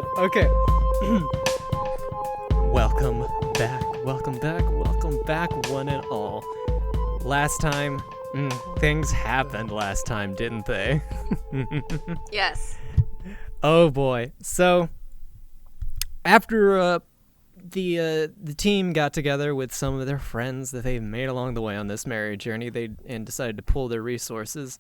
god. Okay. Welcome back, one and all. Last time, things happened last time, didn't they? Yes. Oh boy. So, after the team got together with some of their friends that they've made along the way on this merry journey, and decided to pool their resources.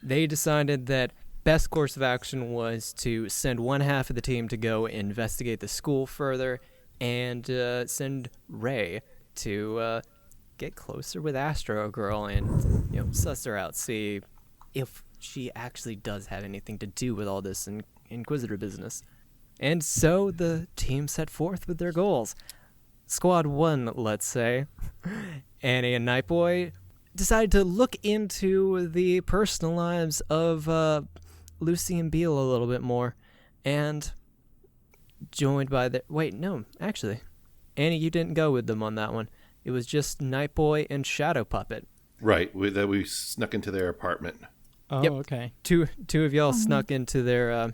They decided that best course of action was to send one half of the team to go investigate the school further, and send Ray to get closer with Astro Girl and suss her out, see if she actually does have anything to do with all this Inquisitor business. And so the team set forth with their goals. Squad 1, let's say, Annie and Nightboy decided to look into the personal lives of Lucy and Beale a little bit more, and joined by the... Wait, no, actually. Annie, you didn't go with them on that one. It was just Nightboy and Shadow Puppet. Right, we snuck into their apartment. Oh, Yep. okay. Two of y'all snuck into their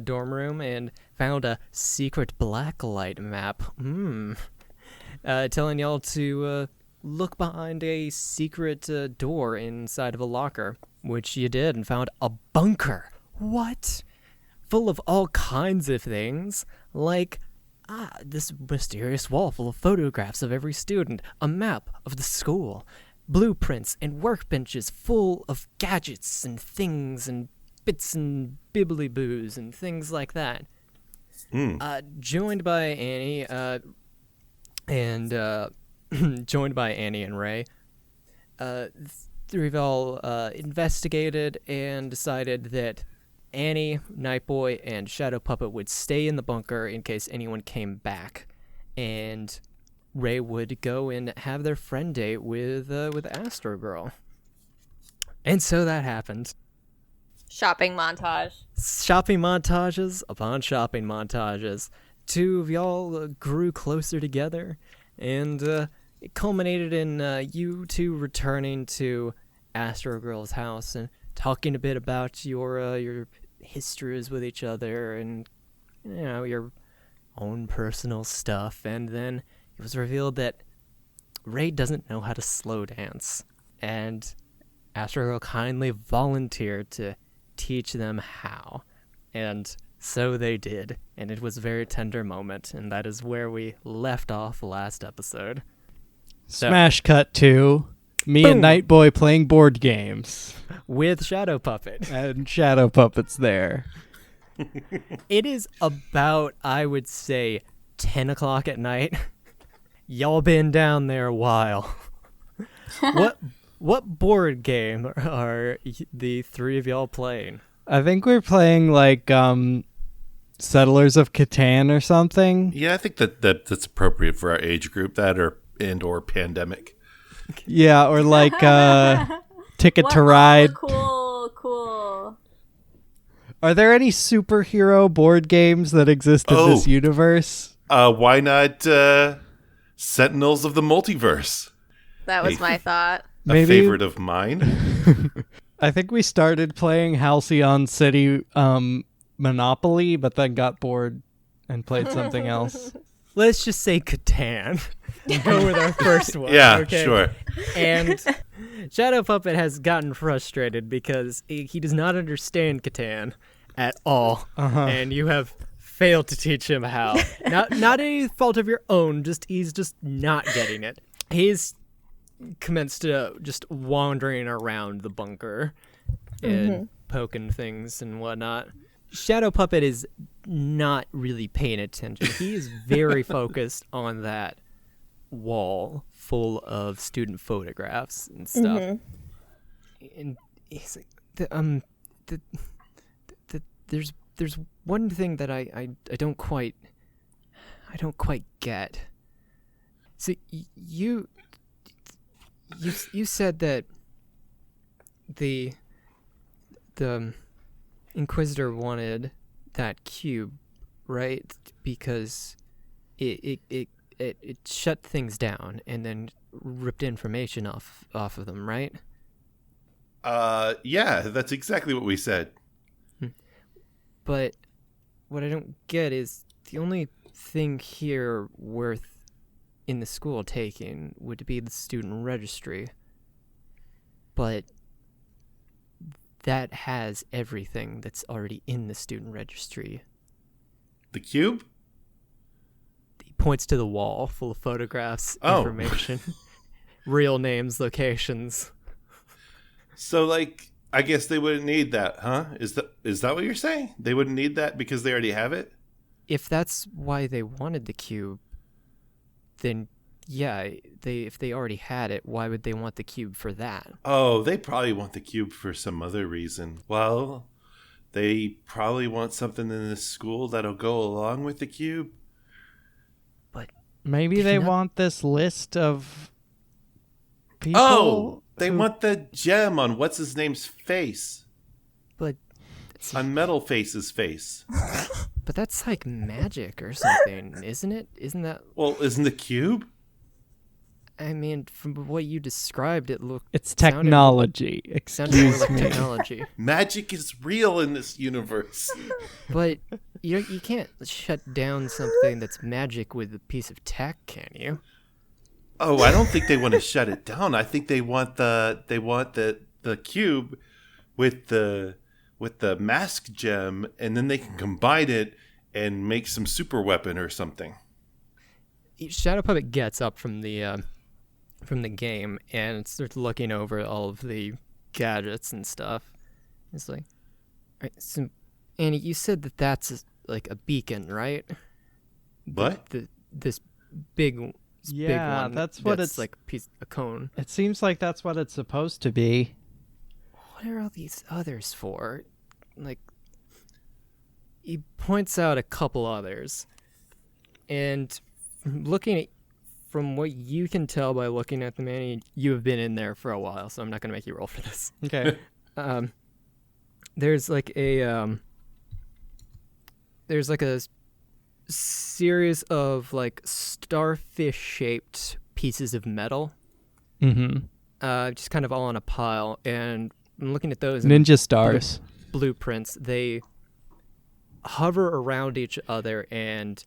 dorm room and found a secret blacklight map. Telling y'all to look behind a secret door inside of a locker, which you did, and found a bunker. What? Full of all kinds of things, like this mysterious wall full of photographs of every student, a map of the school, blueprints and workbenches full of gadgets and things and bits and bibbly-boos and things like that. Joined by Annie and Ray, three of y'all investigated and decided that Annie, Nightboy, and Shadow Puppet would stay in the bunker in case anyone came back, and Ray would go and have their friend date with Astro Girl. And so that happened. Shopping montage. Shopping montages upon shopping montages. Two of y'all grew closer together, and it culminated in you two returning to Astro Girl's house and talking a bit about your histories with each other and your own personal stuff. And then it was revealed that Ray doesn't know how to slow dance, and Astro Girl kindly volunteered to teach them how, and so they did, and it was a very tender moment, and that is where we left off last episode. Smash cut to me Boom. and Nightboy playing board games. With Shadow Puppet. And Shadow Puppet's there. It is about, I would say, 10 o'clock at night. Y'all been down there a while. What board game are the three of y'all playing? I think we're playing like Settlers of Catan or something. Yeah, I think that's appropriate for our age group, that or Pandemic. Yeah, or like Ticket to Ride. Cool. Are there any superhero board games that exist in this universe? Why not Sentinels of the Multiverse? That was my thought. A favorite of mine. I think we started playing Halcyon City Monopoly, but then got bored and played something else. Let's just say Catan. Go with our first one. Yeah, okay? sure. And Shadow Puppet has gotten frustrated because he does not understand Catan at all. And you have failed to teach him how. Not any fault of your own, he's just not getting it. He's commenced just wandering around the bunker and poking things and whatnot. Shadow Puppet is not really paying attention. He is very focused on that wall full of student photographs and stuff. And he's like, there's one thing that I don't quite get. So you said that the Inquisitor wanted that cube, right? Because it shut things down and then ripped information off of them, right? Yeah, that's exactly what we said. But what I don't get is the only thing here worth in the school taking would be the student registry. But that has everything that's already in the student registry. The cube? He points to the wall full of photographs, Oh. information, real names, locations. So, like, I guess they wouldn't need that, huh? Is that what you're saying? They wouldn't need that because they already have it? If that's why they wanted the cube, then yeah, if they already had it, why would they want the cube for that? Oh, they probably want the cube for some other reason. Well, they probably want something in this school that'll go along with the cube. But Maybe they want this list of people. Oh, they want the gem on what's his name's face. but On Metal Face's face. but that's like magic or something, isn't it? Isn't that? Well, isn't the cube? I mean, from what you described, it looked. It's technology. Sounded more Excuse like me. technology. Magic is real in this universe. But you can't shut down something that's magic with a piece of tech, can you? Oh, I don't think they want to shut it down. I think they want the cube with the mask gem, and then they can combine it and make some super weapon or something. Shadow Puppet gets up from the game and starts looking over all of the gadgets and stuff. It's like, all right, so Annie, you said that that's like a beacon, right? What? This big big Yeah, one. that's what it's like a cone. It seems like that's what it's supposed to be. What are all these others for? Like, he points out a couple others, and from what you can tell by looking at the Manny, you have been in there for a while, so I'm not going to make you roll for this. Okay. There's like a series of like starfish-shaped pieces of metal, just kind of all in a pile, and I'm looking at those Ninja stars. blueprints. They hover around each other and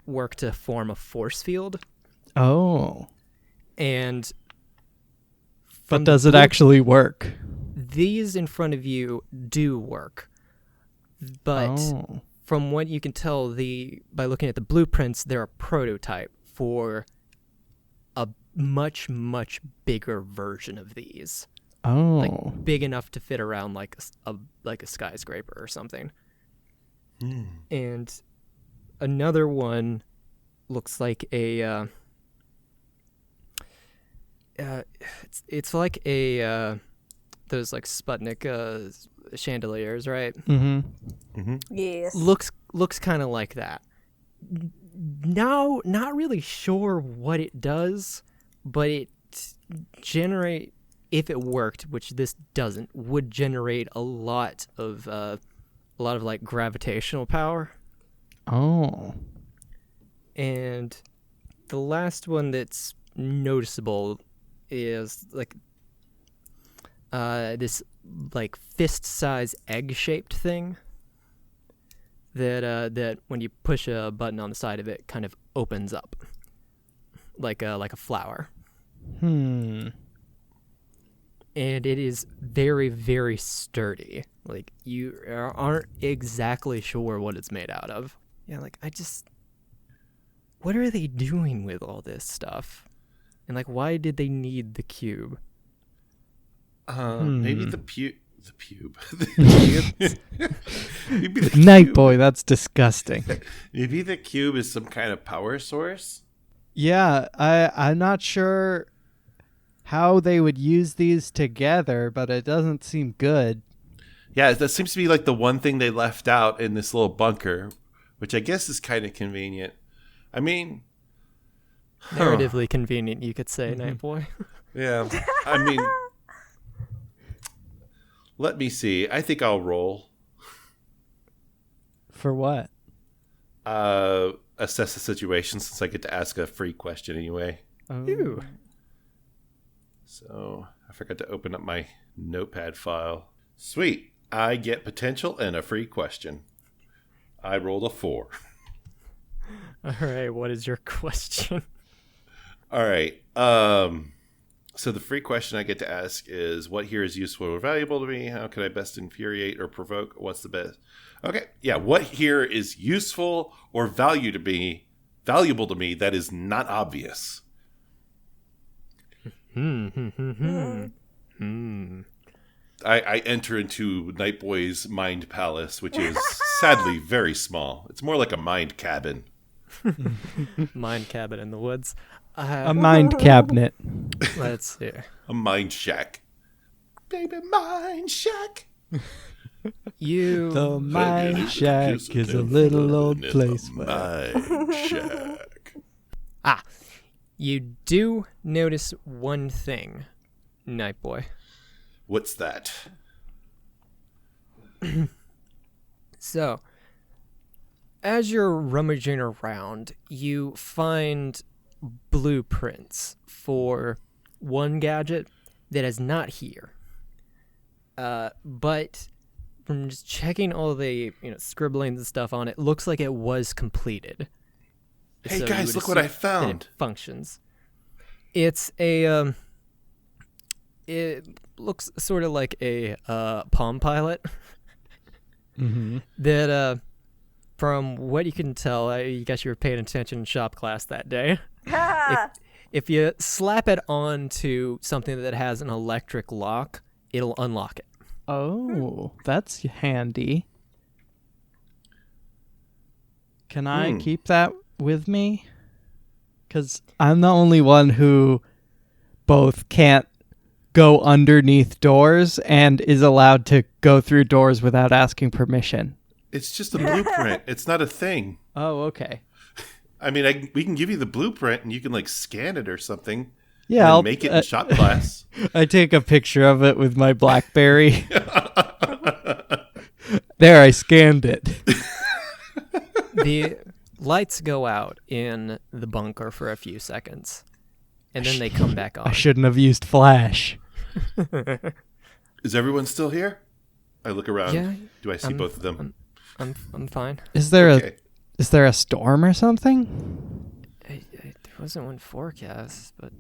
work to form a force field. Oh. And But does it actually work? these in front of you do work, but from what you can tell, by looking at the blueprints, they're a prototype for a much, much bigger version of these. Oh. Like big enough to fit around like a skyscraper or something. And another one looks like a it's like a those like Sputnik chandeliers, right? Yes. Looks kind of like that. No, not really sure what it does, but it generate, if it worked, which this doesn't, would generate a lot of like gravitational power. Oh. And the last one that's noticeable is like this like fist-size egg-shaped thing that when you push a button on the side of it, kind of opens up like a flower. And it is very, very sturdy. Like, you aren't exactly sure what it's made out of. Yeah, like, what are they doing with all this stuff? And, like, why did they need the cube? Maybe the pube. Maybe the Night cube. boy, that's disgusting. Maybe the cube is some kind of power source. Yeah, I'm not sure how they would use these together, but it doesn't seem good. Yeah, that seems to be like the one thing they left out in this little bunker, which I guess is kind of convenient. I mean, Narratively convenient, you could say, Night Boy. yeah. I mean, let me see. I think I'll roll. For what? Assess the situation, since I get to ask a free question anyway. Ew. So I forgot to open up my notepad file. Sweet. I get potential and a free question. I rolled a 4. All right, what is your question? All right. So the free question I get to ask is, what here is useful or valuable to me? How can I best infuriate or provoke? What's the best? Okay. Yeah. What here is useful or valuable to me that is not obvious? I enter into Nightboy's mind palace, which is sadly very small. It's more like a mind cabin. Mind cabin in the woods. A mind cabinet. Let's see. A mind shack. Baby, mind shack. The mind shack is a little old place. Mind shack. You do notice one thing, Nightboy. What's that? So, as you're rummaging around, you find blueprints for one gadget that is not here. But from just checking all the scribblings and stuff on it, looks like it was completed. Hey So you guys, would look what I assume that found. it functions. It's a it looks sort of like a Palm Pilot. Mm-hmm. That from what you can tell, I guess you were paying attention in shop class that day. If you slap it onto something that has an electric lock, it'll unlock it. Oh, that's handy. Can I keep that with me? Because I'm the only one who both can't go underneath doors and is allowed to go through doors without asking permission. It's just a blueprint. It's not a thing. Oh, okay. I mean, we can give you the blueprint and you can like scan it or something. Yeah, and I'll make it in shop class. I take a picture of it with my BlackBerry. There, I scanned it. The lights go out in the bunker for a few seconds, and then they come back on. I shouldn't have used flash. Is everyone still here? I look around. Yeah, Do I see both of them? I'm fine. Is there Okay. a storm or something? There wasn't one forecast, but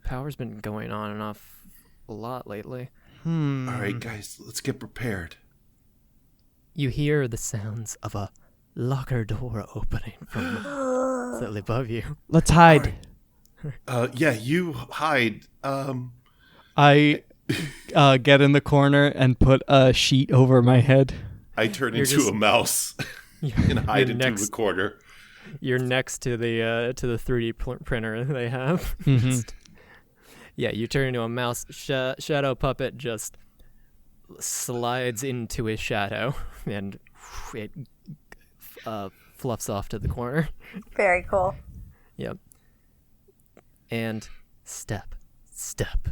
power's been going on and off a lot lately. All right, guys, let's get prepared. You hear the sounds of a locker door opening from slightly above you. Let's hide. Yeah, you hide. I get in the corner and put a sheet over my head. I turn You're into just- a mouse and hide you're into next- the corner. You're next to the 3D printer they have. Mhm. Yeah, you turn into a mouse. Shadow Puppet just slides into his shadow, and it fluffs off to the corner. Very cool. Yep. And step, step,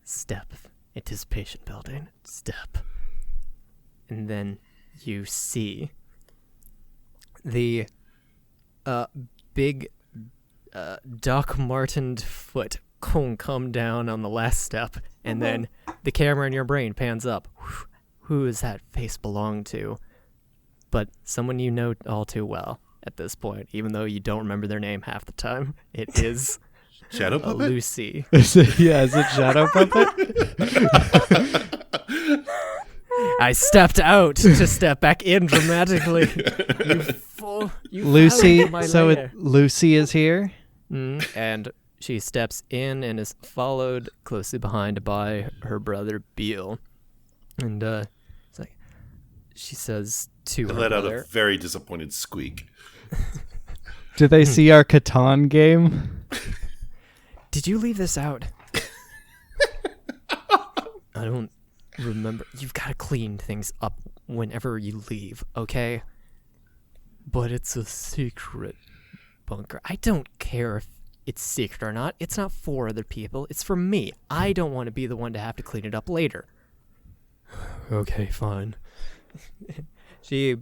step. Anticipation building. Step. And then you see the big Doc Martened foot come down on the last step, and then the camera in your brain pans up. Who does that face belong to? But someone you know all too well at this point, even though you don't remember their name half the time. It is Shadow Puppet? Lucy. Is it Shadow Puppet? I stepped out to step back in dramatically. You Lucy. found my So lair. Lucy is here. And she steps in and is followed closely behind by her brother Beale. And it's like she says to I her let out brother, a very disappointed squeak. Do they see our Catan game? "Did you leave this out?" I don't remember. You've got to clean things up whenever you leave, okay? But it's a secret bunker. I don't care if it's secret or not. It's not for other people. It's for me. I don't want to be the one to have to clean it up later. Okay, fine. She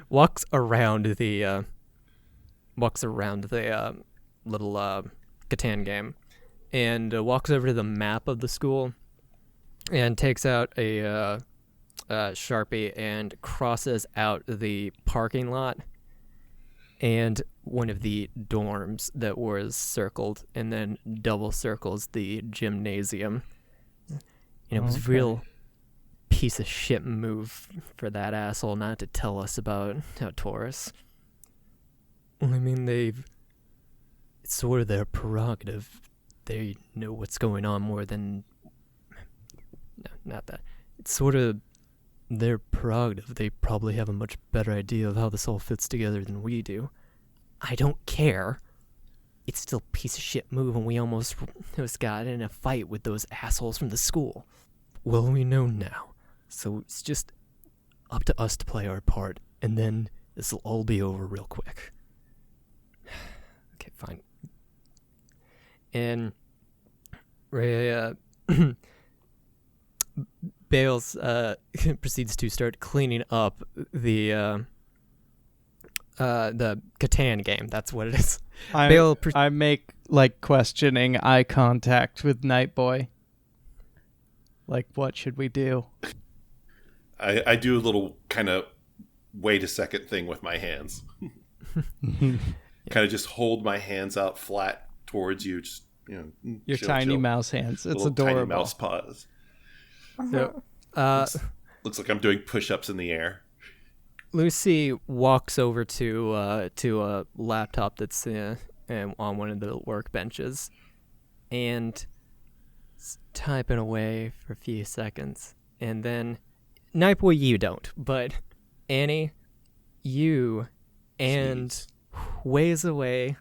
walks around the little Catan game, and walks over to the map of the school, and takes out a Sharpie and crosses out the parking lot and one of the dorms that was circled, and then double circles the gymnasium. And it was real piece of shit move for that asshole not to tell us about Taurus. I mean, it's sort of their prerogative. They know what's going on more than... No, not that. It's sort of their prerogative. They probably have a much better idea of how this all fits together than we do. I don't care. It's still a piece of shit move, and we almost got in a fight with those assholes from the school. Well, we know now. So it's just up to us to play our part, and then this'll all be over real quick. Okay, fine. And Ray, Bales proceeds to start cleaning up the Catan game. That's what it is. I make like questioning eye contact with Nightboy. Like, what should we do? I do a little kind of wait a second thing with my hands. Kind of just hold my hands out flat towards you. Just, your tiny mouse hands. It's adorable. Tiny mouse paws. So, looks like I'm doing push-ups in the air. Lucy walks over to a laptop that's on one of the workbenches and typing away for a few seconds. And then, Nightboy, you don't, but Annie, you and ways away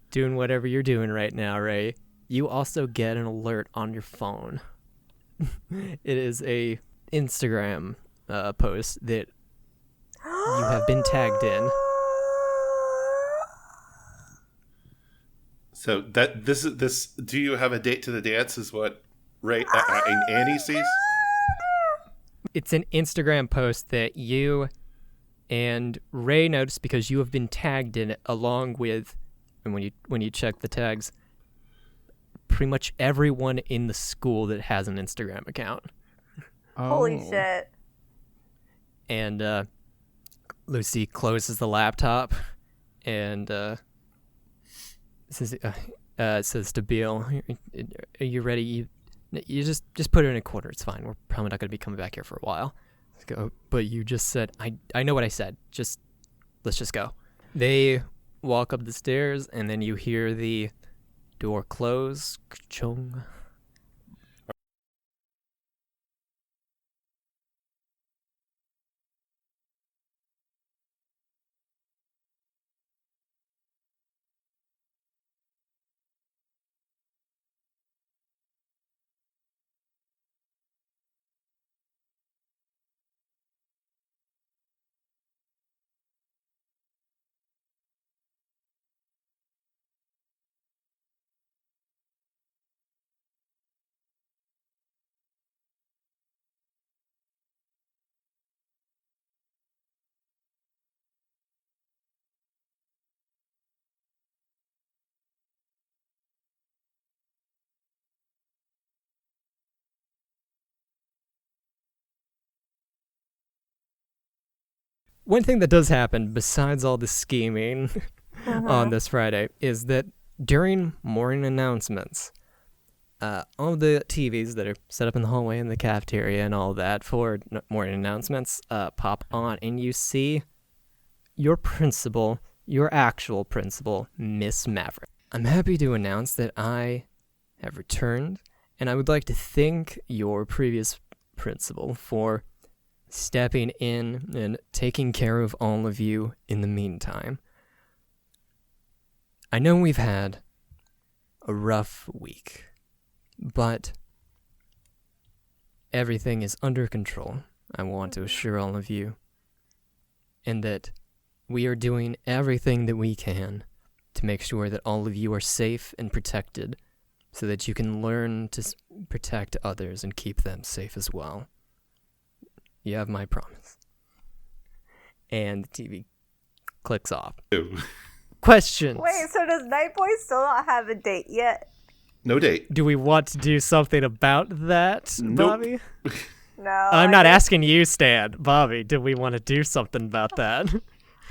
doing whatever you're doing right now, Ray, you also get an alert on your phone. It is a Instagram post that you have been tagged in. So this. Do you have a date to the dance? Is what Ray and Annie sees. It's an Instagram post that you and Ray noticed because you have been tagged in it, along with, and when you check the tags, pretty much everyone in the school that has an Instagram account. Holy shit. And Lucy closes the laptop and says to Beal, "Are you ready? You just put it in a quarter. It's fine. We're probably not going to be coming back here for a while." Go, but you just said, I know what I said. Let's just go. They walk up the stairs, and then you hear the door close. Ka-chung. One thing that does happen, besides all the scheming on this Friday, is that during morning announcements, all the TVs that are set up in the hallway and the cafeteria and all that for morning announcements pop on, and you see your principal, your actual principal, Miss Maverick. I'm happy to announce that I have returned, and I would like to thank your previous principal for stepping in and taking care of all of you in the meantime. I know we've had a rough week, but everything is under control. I want to assure all of you, and that we are doing everything that we can to make sure that all of you are safe and protected so that you can learn to protect others and keep them safe as well. You have my promise. And the TV clicks off. Ew. Questions? Wait, so does Nightboy still not have a date yet? No date. Do we want to do something about that, Nope. Bobby? No. I'm not I asking you, Stan. Bobby, do we want to do something about that?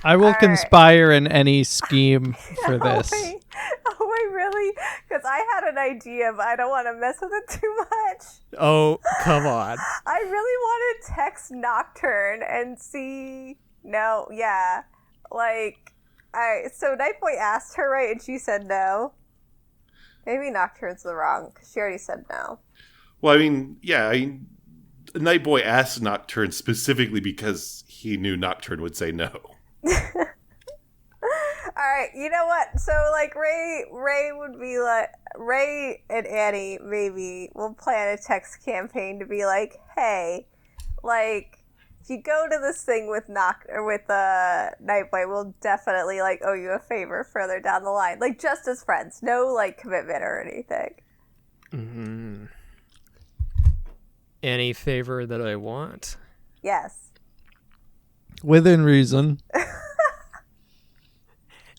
I will All right. conspire in any scheme for Oh, this. wait. Oh, wait, really? Because I had an idea, but I don't want to mess with it too much. Oh, come on. I really want to text Nocturne and see. No, yeah. Like, so Nightboy asked her, right? And she said no. Maybe Nocturne's the wrong, because she already said no. Well, I mean, yeah, Nightboy asked Nocturne specifically because he knew Nocturne would say no. All right, you know what? So like Ray would be like Ray and Annie maybe will plan a text campaign to be like, hey, like if you go to this thing with Nightboy, we'll definitely like owe you a favor further down the line, like just as friends, no like commitment or anything. Mm-hmm. Any favor that I want? Yes. Within reason.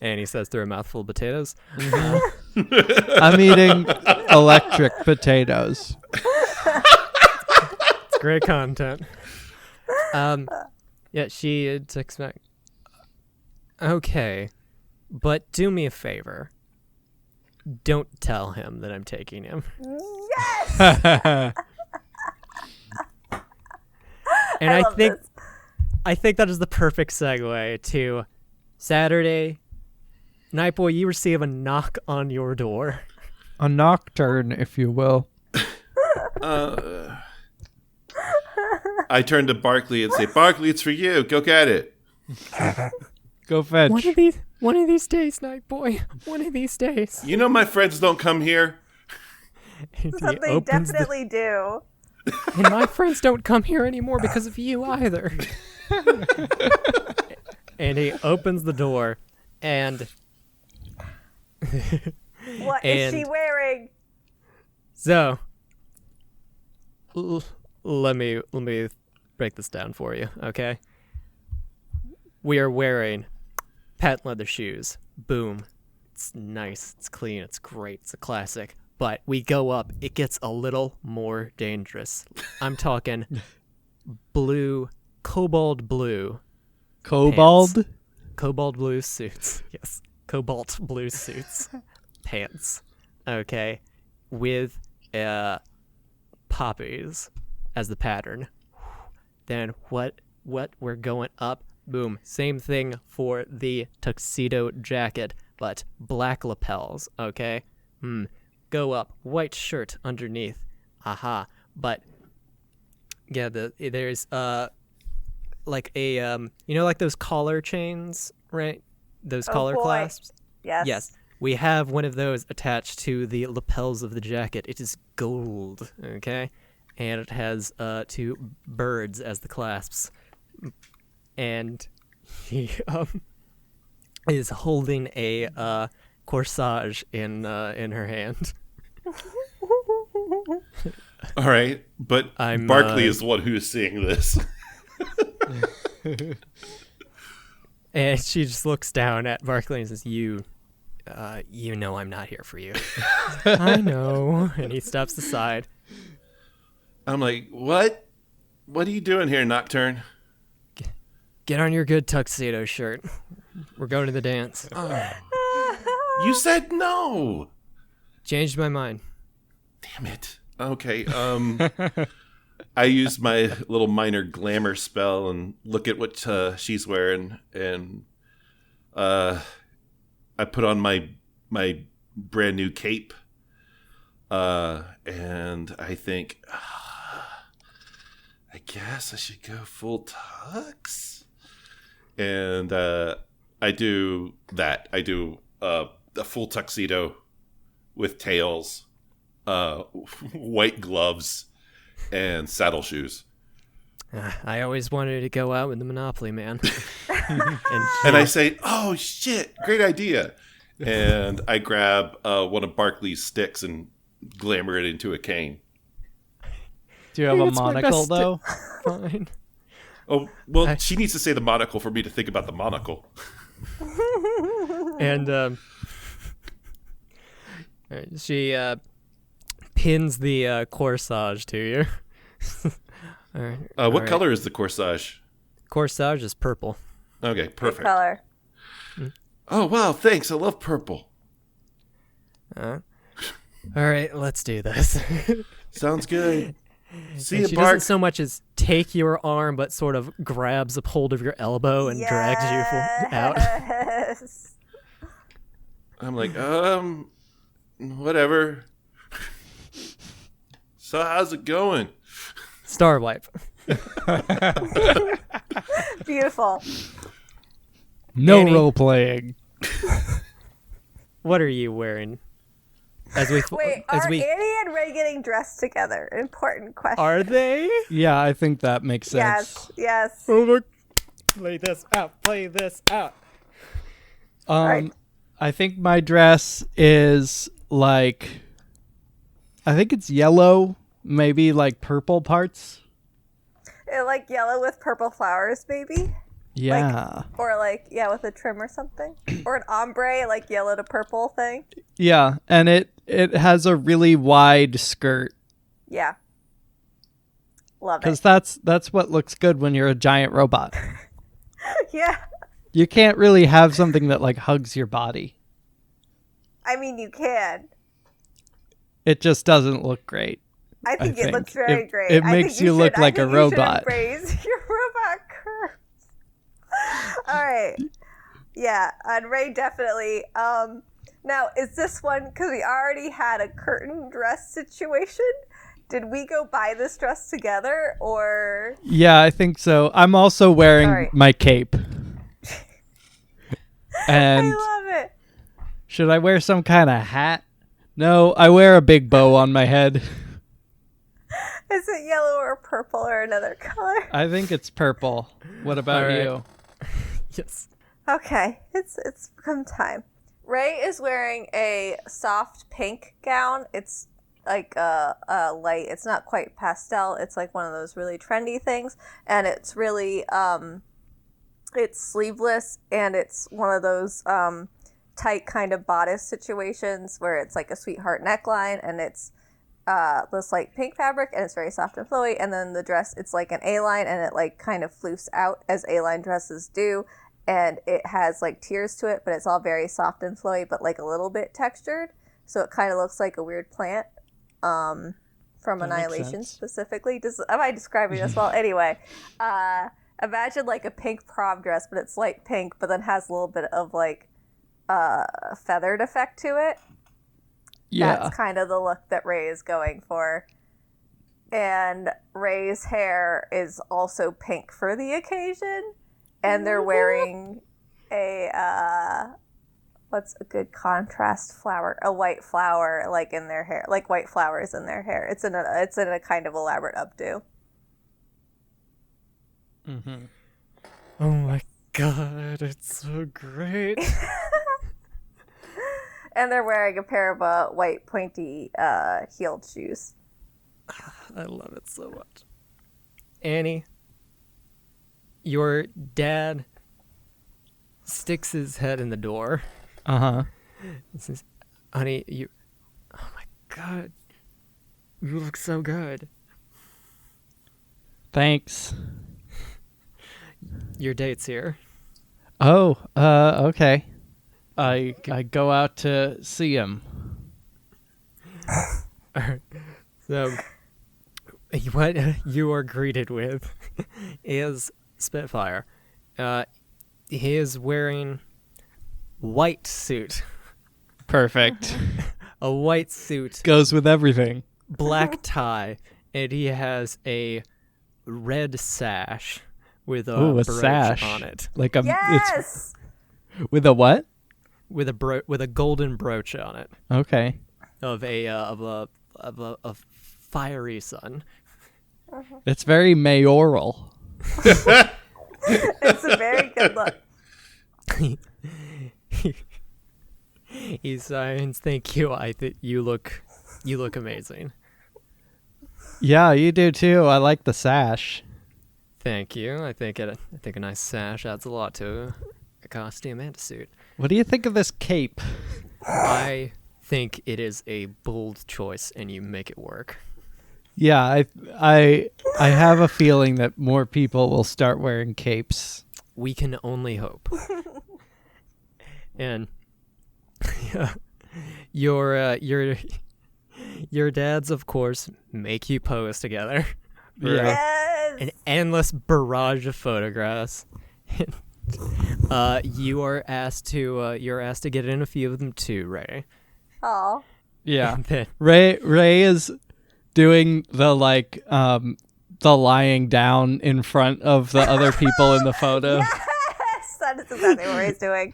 And he says through a mouthful of potatoes. I'm eating electric potatoes. It's great content. Yeah, she texts back. Okay, but do me a favor. Don't tell him that I'm taking him. Yes. And I love this. I think that is the perfect segue to Saturday. Nightboy, you receive a knock on your door. A nocturne, if you will. I turn to Barkley and say, Barkley, it's for you. Go get it. Go fetch. One of these days, Nightboy. One of these days. You know my friends don't come here. And he They opens definitely do. and my friends don't come here anymore because of you either. And he opens the door, and What is she wearing? So, let me break this down for you, okay? We are wearing patent leather shoes. Boom. It's nice. It's clean. It's great. It's a classic. But we go up. It gets a little more dangerous. I'm talking blue, cobalt blue. Cobalt? Pants. Cobalt blue suits. Yes. Cobalt blue suits. Pants. Okay. With poppies as the pattern. Then what we're going up. Boom. Same thing for the tuxedo jacket, but black lapels, okay? Go up. White shirt underneath. Aha. But yeah, there's like a like those collar chains, right? Those collar boy. clasps? Yes. Yes. We have one of those attached to the lapels of the jacket. It is gold, okay? And it has two birds as the clasps. And he is holding a corsage in her hand. All right, but I'm, Barkley is the one who is seeing this. And she just looks down at Barkley and says, you know I'm not here for you. I know. And he steps aside. I'm like, what? What are you doing here, Nocturne? Get on your good tuxedo shirt. We're going to the dance. You said no. Changed my mind. Damn it. Okay. I use my little minor glamour spell and look at what she's wearing, and I put on my brand new cape, and I think, I guess I should go full tux, and I do that. I do a full tuxedo with tails, white gloves, and saddle shoes. I always wanted to go out with the Monopoly Man. And I say, oh, shit, great idea. And I grab one of Barkley's sticks and glamour it into a cane. Do you have a It's my monocle, best though? Fine. Oh, well, she needs to say the monocle for me to think about the monocle. And she pins the corsage to you. All right. What all right. color is the corsage? Corsage is purple. Okay, Good perfect. color. Oh, wow, thanks. I love purple. All right, let's do this. Sounds good. See And you, she Bark. doesn't so much as take your arm, but sort of grabs a hold of your elbow and drags you out. Yes. I'm like, whatever. So how's it going? Star wipe. Beautiful. No Annie? role playing. What are you wearing? As we Wait, as are we Annie and Ray getting dressed together? Important question. are they? Yeah, I think that makes sense. Yes. Play this out. Play this out. Right. I think my dress is like, I think it's yellow, maybe like purple parts. Like yellow with purple flowers, maybe? Yeah. Or like, yeah, with a trim or something? Or an ombre, like yellow to purple thing? Yeah, and it has a really wide skirt Yeah. Love because it. that's what looks good when you're a giant robot. Yeah. You can't really have something that like hugs your body. I mean, you can. It just doesn't look great. I think it think. looks very It- great. it I makes think you look should- like I a think you should robot. embrace your robot curves. All right. Yeah, and Ray definitely. Now, is this one, because we already had a curtain dress situation? Did we go buy this dress together, or? Yeah, I think so. I'm also wearing Sorry. my cape. And I love it. should I wear some kind of hat? No, I wear a big bow on my head. Is it yellow or purple or another color? I think it's purple. What about All right. you? Yes. Okay, it's become time. Ray is wearing a soft pink gown. It's like a light. It's not quite pastel. It's like one of those really trendy things, and it's really it's sleeveless, and it's one of those tight kind of bodice situations where it's like a sweetheart neckline, and it's this like pink fabric, and it's very soft and flowy. And then the dress, it's like an A-line, and it like kind of floofs out as A-line dresses do. And it has like tiers to it, but it's all very soft and flowy, but like a little bit textured. So it kind of looks like a weird plant from That makes Annihilation sense. specifically. Am I describing this well? Anyway, imagine like a pink prom dress, but it's light pink, but then has a little bit of like feathered effect to it. Yeah. That's kind of the look that Ray is going for. And Ray's hair is also pink for the occasion. And they're wearing a, what's a good contrast flower? A white flower, like in their hair, like white flowers in their hair. It's in a kind of elaborate updo. Mm-hmm. Oh my god, it's so great. And they're wearing a pair of white pointy heeled shoes. I love it so much. Annie, your dad sticks his head in the door. Uh-huh. He says, honey, you... Oh my god. You look so good. Thanks. Your date's here. Oh, okay. I go out to see him. So, what you are greeted with is Spitfire. He is wearing white suit. Perfect. A white suit, Goes with everything. black tie, and he has a red sash with a Ooh, a brooch sash on it. like a Yes! it's with a what? With a golden brooch on it Okay. of a fiery sun. It's very mayoral. It's a very good look. He signs, "Thank you. You look amazing." Yeah, you do too. I like the sash. Thank you. I think a nice sash adds a lot to a costume and a suit. What do you think of this cape? I think it is a bold choice, and you make it work. Yeah, I I have a feeling that more people will start wearing capes. We can only hope. And your dads, of course, make you pose together. For, Yeah. Yes. an endless barrage of photographs. You're asked to get in a few of them too, Ray. Oh. Yeah. And then- Ray is doing the the lying down in front of the other people in the photo. Yes, that is exactly what Ray's doing.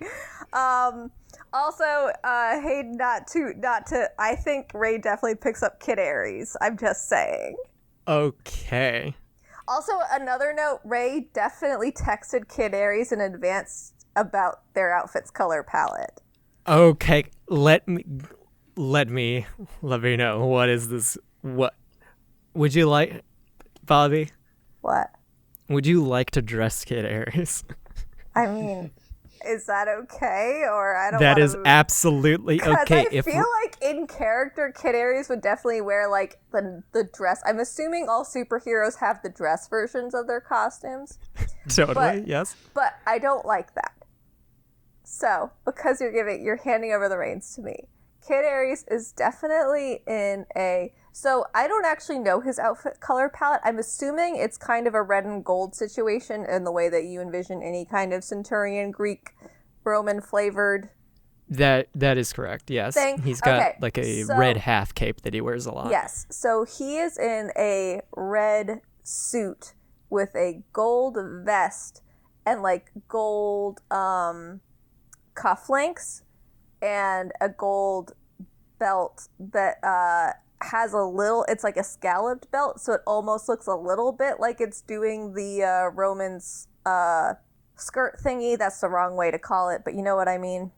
Also, hey, not to. I think Ray definitely picks up Kid Aries. I'm just saying. Okay. Also, another note: Ray definitely texted Kid Aries in advance about their outfit's color palette. Okay. Let me know. What is this? What would you like, Bobby? What? Would you like to dress Kid Aries? I mean, is that okay? Or I don't. That wanna is absolutely okay. I feel like in character, Kid Aries would definitely wear like the dress. I'm assuming all superheroes have the dress versions of their costumes, totally, yes. but I don't like that. So because you're handing over the reins to me, Kid Aries is definitely in a. So I don't actually know his outfit color palette. I'm assuming it's kind of a red and gold situation in the way that you envision any kind of Centurion, Greek, Roman flavored. That is correct. Yes, Thing. he's got Okay, like a so- red half cape that he wears a lot. Yes. So he is in a red suit with a gold vest and like gold cufflinks and a gold belt that has a little, it's like a scalloped belt, so it almost looks a little bit like it's doing the Romans skirt thingy. That's the wrong way to call it, but you know what I mean.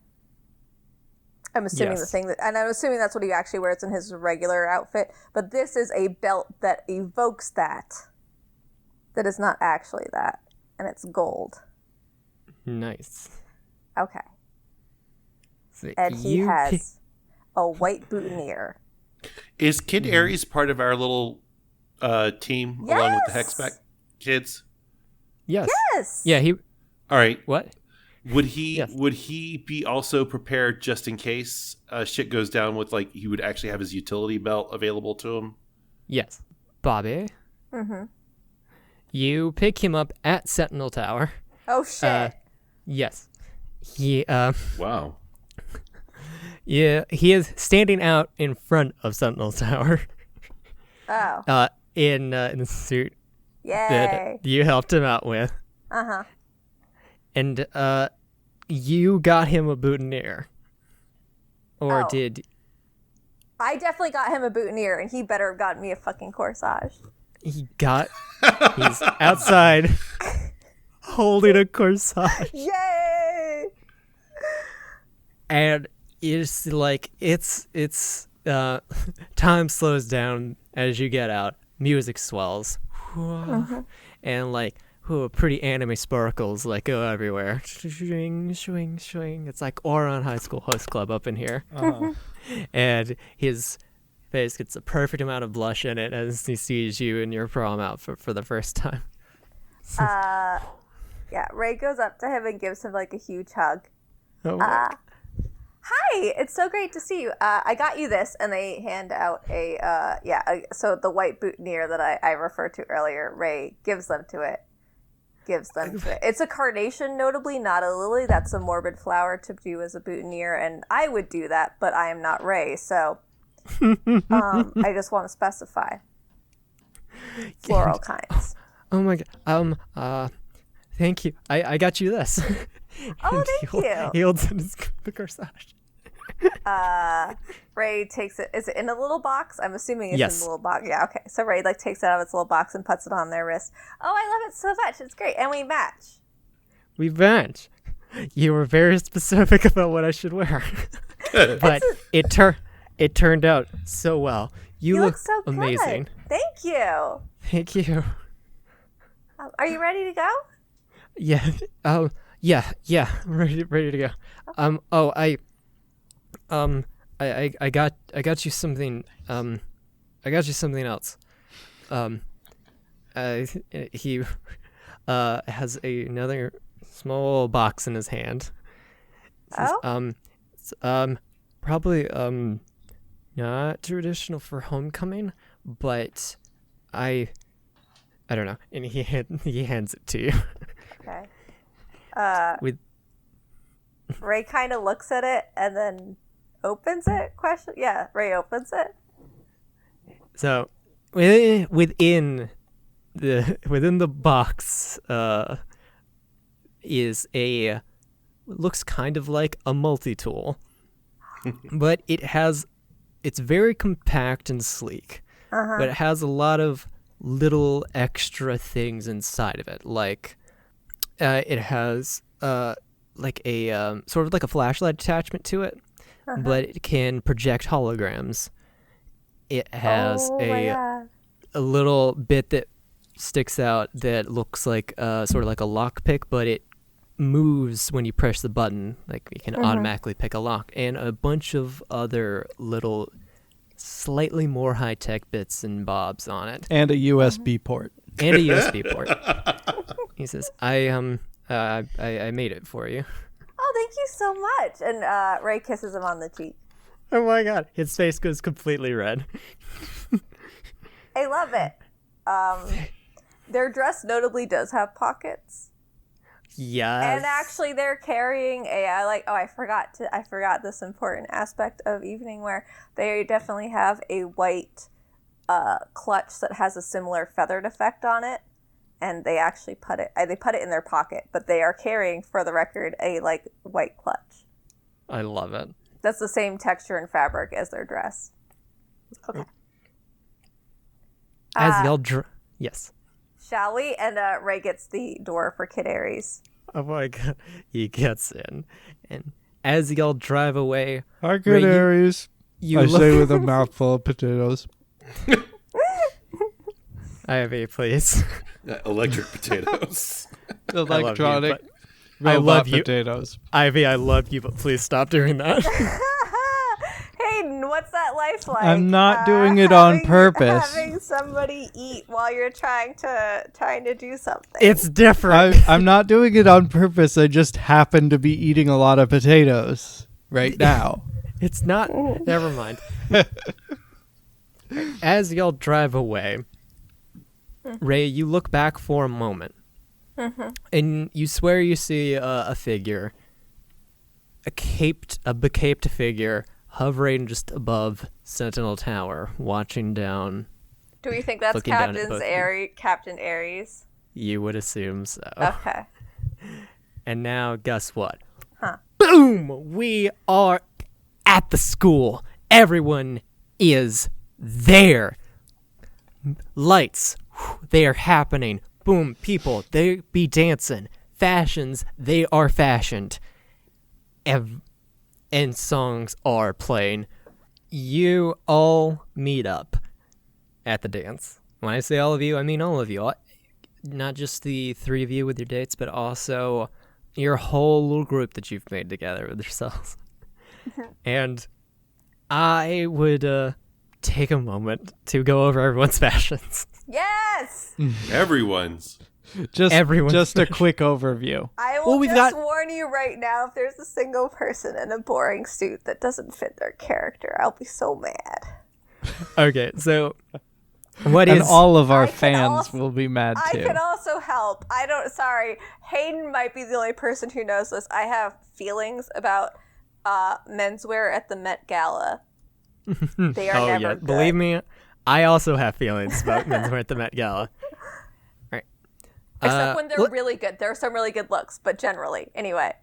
I'm assuming Yes. the thing that, and I'm assuming that's what he actually wears in his regular outfit, but this is a belt that evokes that is not actually that, and it's gold. Nice. Okay. So And he you has pick- a white boutonniere. Is Kid Aries part of our little team along with the Yes! Hexback kids? Yes. Yes. Yeah. He. All right. What? Would he Yes. would he be also prepared just in case shit goes down with, like, he would actually have his utility belt available to him? Yes. Bobby. Mm-hmm. You pick him up at Sentinel Tower. Oh shit. Yes. He. Wow. Yeah. He is standing out in front of Sentinel Tower. Oh. In the suit Yay. that you helped him out with, Uh-huh. and you got him a boutonniere, or Oh. did I definitely got him a boutonniere, and he better have gotten me a fucking corsage. he got? He's outside, holding a corsage, Yay! and it's like it's time slows down as you get out. Music swells, and like. Ooh, pretty anime sparkles like go everywhere. Swing, swing, swing. It's like Oron High School Host Club up in here. And his face gets a perfect amount of blush in it as he sees you in your prom outfit for the first time. Yeah, Ray goes up to him and gives him like a huge hug. Oh my Hi, it's so great to see you. I got you this, and they hand out so the white boutonniere that I referred to earlier, Ray gives them to it. It's a carnation, notably, not a lily. That's a morbid flower to do as a boutonniere, and I would do that, but I am not Ray, so I just want to specify. Floral kinds. Oh my god. Thank you. I got you this. Oh, And thank you. He holds it as the corsage. Ray takes it. Is it in a little box? I'm assuming it's Yes. in the little box. Yeah, okay. So Ray like takes it out of its little box and puts it on their wrist. Oh, I love it so much. It's great, and we match. We match. You were very specific about what I should wear. But it turned out so well. You look so good. amazing. Thank you. Thank you. Are you ready to go? Yeah. Yeah. Ready to go. I got you something. I got you something else. he has another small box in his hand. Says, it's, probably not traditional for homecoming, but I don't know. And he hands it to you. Okay. With Ray kind of looks at it and then opens it? Yeah, Ray opens it. So within the box is looks kind of like a multi-tool, but it's very compact and sleek. But it has a lot of little extra things inside of it, like it has like a sort of like a flashlight attachment to it, but it can project holograms. It has a little bit that sticks out that looks like sort of like a lockpick, but it moves when you press the button. Like you can automatically pick a lock, and a bunch of other little, slightly more high-tech bits and bobs on it, and a USB port. And a USB port. He says, "I made it for you." Oh, thank you so much. And Ray kisses him on the cheek. Oh my god, his face goes completely red. I love it. Their dress notably does have pockets. Yes. And actually they're carrying I forgot this important aspect of evening wear. They definitely have a white clutch that has a similar feathered effect on it. And they actually put it in their pocket, but they are carrying, for the record, a white clutch. I love it. That's the same texture and fabric as their dress. Okay. As y'all yes. Shall we? And Ray gets the door for Kid Aries. Oh my god. He gets in. And as y'all drive away, Hi, Kid Aries. I say with a mouthful of potatoes. I have a please. Electric potatoes. Electronic I love you. potatoes. Ivy, I love you, but please stop doing that. Hayden, what's that life like? I'm not doing it on purpose. Having somebody eat while you're trying to do something. It's different. I'm not doing it on purpose. I just happen to be eating a lot of potatoes right now. It's not. Never mind. As y'all drive away, Ray, you look back for a moment, and you swear you see a figure, a becaped figure, hovering just above Sentinel Tower, watching down. Do we think that's Captain Aries? You would assume so. Okay. And now, guess what? Huh. Boom! We are at the school. Everyone is there. Lights, they are happening. Boom, people, they be dancing. Fashions, they are fashioned. And songs are playing. You all meet up at the dance. When I say all of you, I mean all of you. Not just the three of you with your dates, but also your whole little group that you've made together with yourselves. And I would take a moment to go over everyone's fashions. Yes! Everyone's. Just a quick overview. I will warn you right now, if there's a single person in a boring suit that doesn't fit their character, I'll be so mad. Okay, so and all of our fans will be mad too. I can also help. Sorry, Hayden might be the only person who knows this. I have feelings about menswear at the Met Gala. They are never good. Believe me, I also have feelings about menswear at the Met Gala. Except when they're really good. There are some really good looks, but generally. Anyway.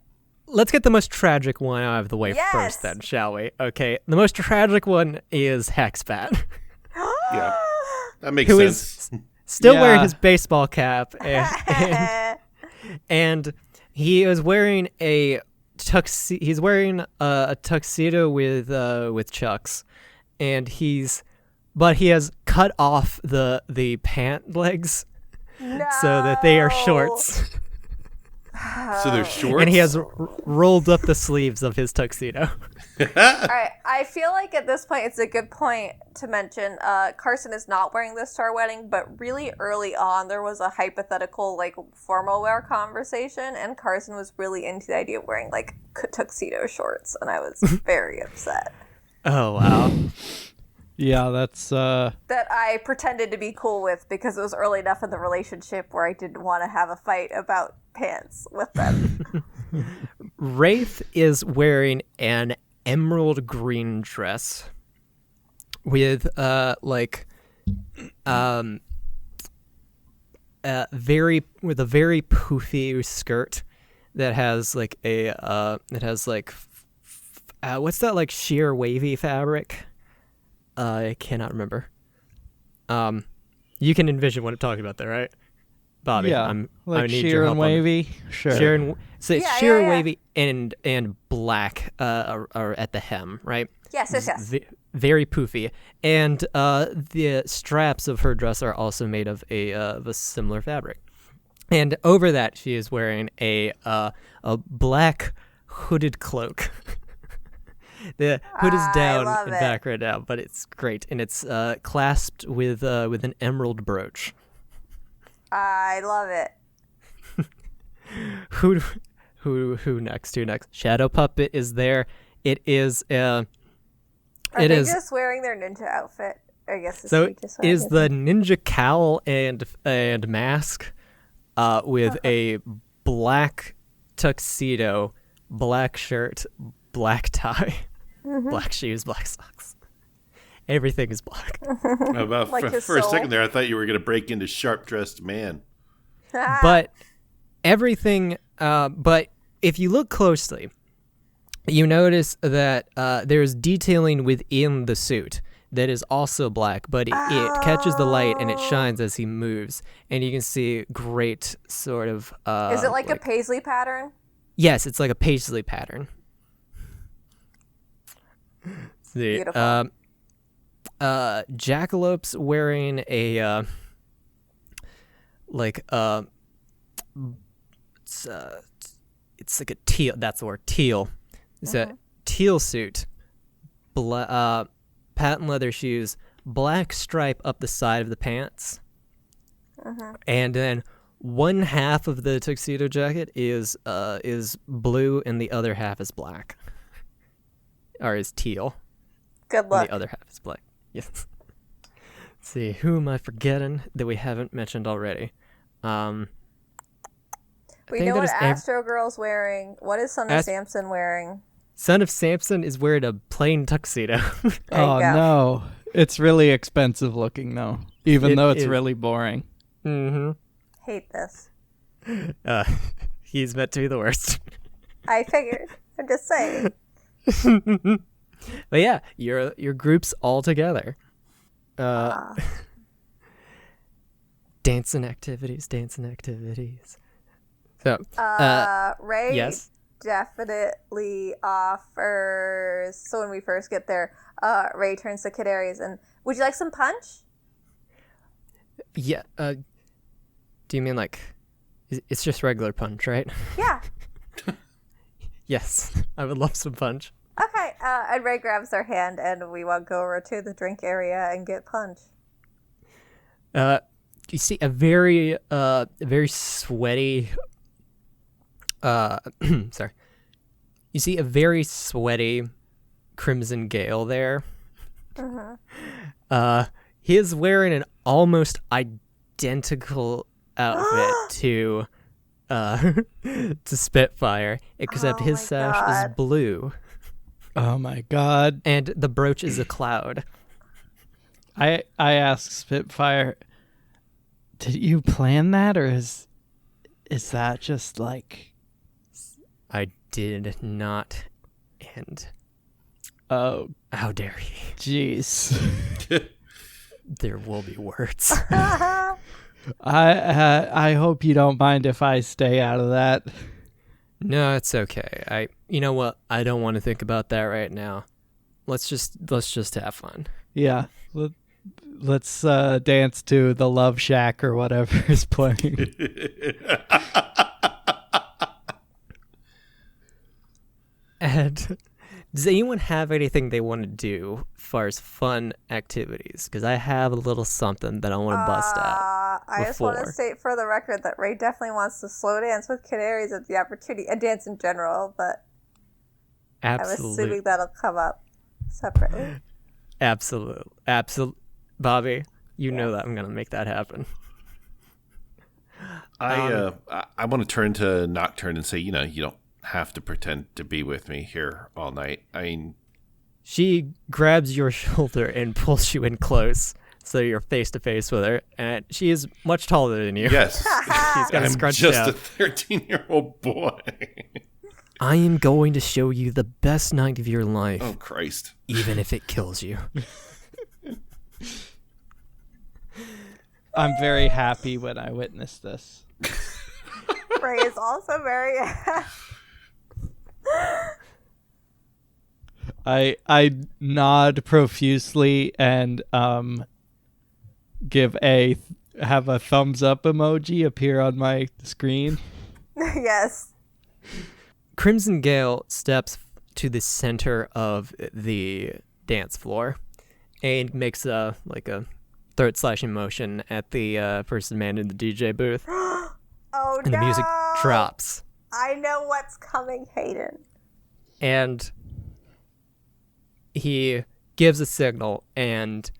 Let's get the most tragic one out of the way first then, shall we? Okay, the most tragic one is Hexbat. Yeah, that makes sense. Who is still wearing his baseball cap. And he is wearing a tuxedo with chucks. And he has cut off the pant legs. No. So that they are shorts. So they're shorts? And he has rolled up the sleeves of his tuxedo. All right, I feel like at this point it's a good point to mention Carson is not wearing this to our wedding, but really early on there was a hypothetical like formal wear conversation, and Carson was really into the idea of wearing like tuxedo shorts, and I was very upset. Oh, wow. Yeah, that's That I pretended to be cool with because it was early enough in the relationship where I didn't want to have a fight about pants with them. Wraith is wearing an emerald green dress with a very poofy skirt that has like what's that like sheer wavy fabric? I cannot remember. You can envision what I'm talking about there, right? Bobby, yeah, I need sheer your help and on wavy. Sure. so it's Yeah, sheer yeah. wavy and black are at the hem, right? Yes. Very poofy, and the straps of her dress are also made of a similar fabric. And over that, she is wearing a black hooded cloak. The hood is down love and it. back right now, but it's great, and it's clasped with an emerald brooch. I love it. Who next? Who next? Shadow Puppet is there. It is Are they just wearing their ninja outfit? I guess so we just is the ninja cowl and mask with a black tuxedo, black shirt, black tie, black shoes, black socks. Everything is black. About Like his for a soul. second there, I thought you were going to break into Sharp Dressed Man. But everything but if you look closely, you notice that there's detailing within the suit that is also black, but it catches the light and it shines as he moves, and you can see great sort of Is it like a paisley pattern? yes, it's like a paisley pattern. See, Beautiful. Jackalope's wearing a it's like a teal. That's the word, teal. It's a teal suit, patent leather shoes, black stripe up the side of the pants, and then one half of the tuxedo jacket is blue and the other half is black, or is teal. Good And luck. the other half is black. Yes. Let's see, who am I forgetting that we haven't mentioned already? We think know that what is Astro Girl's wearing. What is Son of Samson wearing? Son of Samson is wearing a plain tuxedo. There Oh you go. no, it's really expensive looking though, even It though it's is. really boring. Mm-hmm. Hate this. He's meant to be the worst. I figured. I'm just saying. But yeah, your group's all together. Dancing activities. So, Ray yes. definitely offers. So when we first get there, Ray turns to Kid Aries and, would you like some punch? Yeah. Do you mean like, it's just regular punch, right? Yeah. Yes, I would love some punch. Okay. And Ray grabs their hand and we walk over to the drink area and get punch. You see a very sweaty. Sorry. You see a very sweaty Crimson Gale there. He is wearing an almost identical outfit to Spitfire, except Oh his my sash is God. blue Oh my god. and the brooch is a cloud. I asked Spitfire, did you plan that, or is that just like, I did not, and oh how dare he? jeez. There will be words. I hope you don't mind if I stay out of that. No, it's okay. You know what? I don't want to think about that right now. Let's just have fun. Yeah. Let's dance to the Love Shack or whatever is playing. And does anyone have anything they want to do as far as fun activities? Because I have a little something that I want to bust out. I just want to state for the record that Ray definitely wants to slow dance with Canaries at the opportunity, and dance in general, but I'm assuming that'll come up separately. Absolutely. Bobby, you know that I'm going to make that happen. I want to turn to Nocturne and say, you don't have to pretend to be with me here all night. I mean, she grabs your shoulder and pulls you in close, so you're face to face with her, and she is much taller than you. Yes, she's got a scrunched just out. a 13-year-old boy. I am going to show you the best night of your life. Oh Christ! Even if it kills you. I'm very happy when I witness this. Ray is also very. I nod profusely and have a thumbs up emoji appear on my screen. Yes. Crimson Gale steps to the center of the dance floor and makes a throat slashing motion at the person man in the DJ booth. Oh and no! The music drops. I know what's coming, Hayden. And he gives a signal, and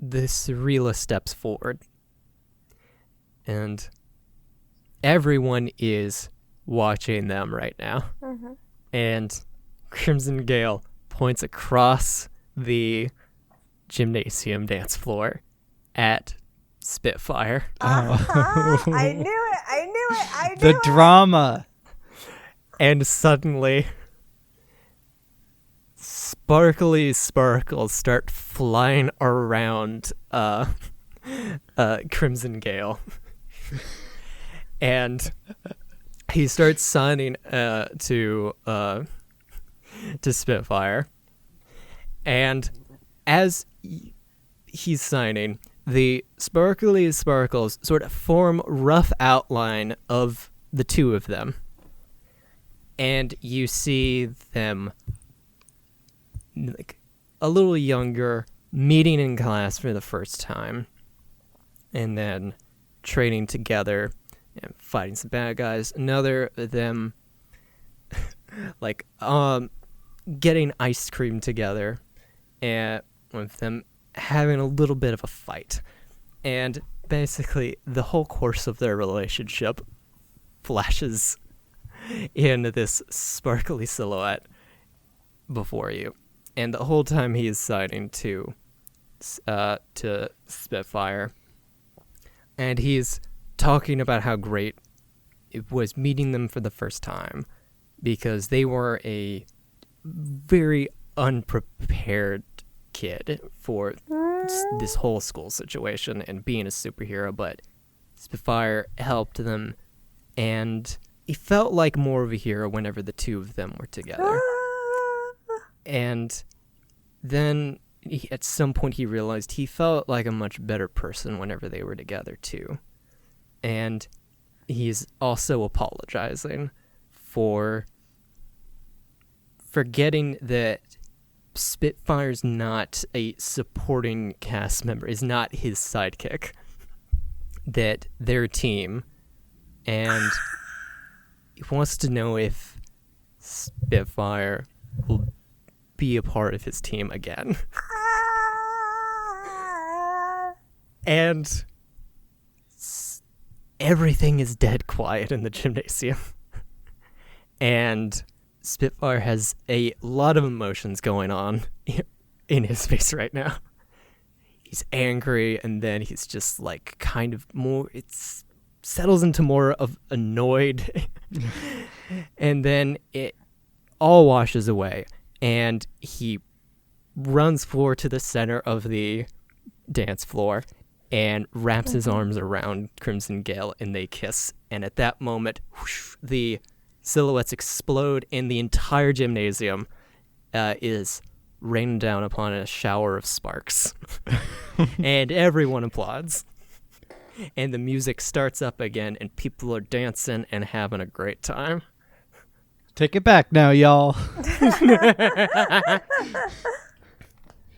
the Surrealist steps forward. And everyone is watching them right now. Mm-hmm. And Crimson Gale points across the gymnasium dance floor at Spitfire. I knew it. The drama. And suddenly, sparkly sparkles start flying around Crimson Gale. And he starts signing to Spitfire. And as he's signing, the sparkly sparkles sort of form rough outline of the two of them. And you see them like a little younger, meeting in class for the first time, and then training together and fighting some bad guys. Another of them getting ice cream together, and one of them having a little bit of a fight. And basically the whole course of their relationship flashes in this sparkly silhouette before you. And the whole time he is signing to Spitfire, and he's talking about how great it was meeting them for the first time, because they were a very unprepared kid for this whole school situation and being a superhero, but Spitfire helped them, and he felt like more of a hero whenever the two of them were together. And then at some point he realized he felt like a much better person whenever they were together too. And he's also apologizing for forgetting that Spitfire's not a supporting cast member, is not his sidekick, that they're a team, and he wants to know if Spitfire will be a part of his team again. And everything is dead quiet in the gymnasium. And Spitfire has a lot of emotions going on in his face right now. He's angry, and then he's just like kind of more, it settles into more of annoyed. And then it all washes away, and he runs forward to the center of the dance floor and wraps his arms around Crimson Gale, and they kiss. And at that moment, whoosh, the silhouettes explode, and the entire gymnasium is raining down upon a shower of sparks. And everyone applauds. And the music starts up again, and people are dancing and having a great time. Take it back now, y'all.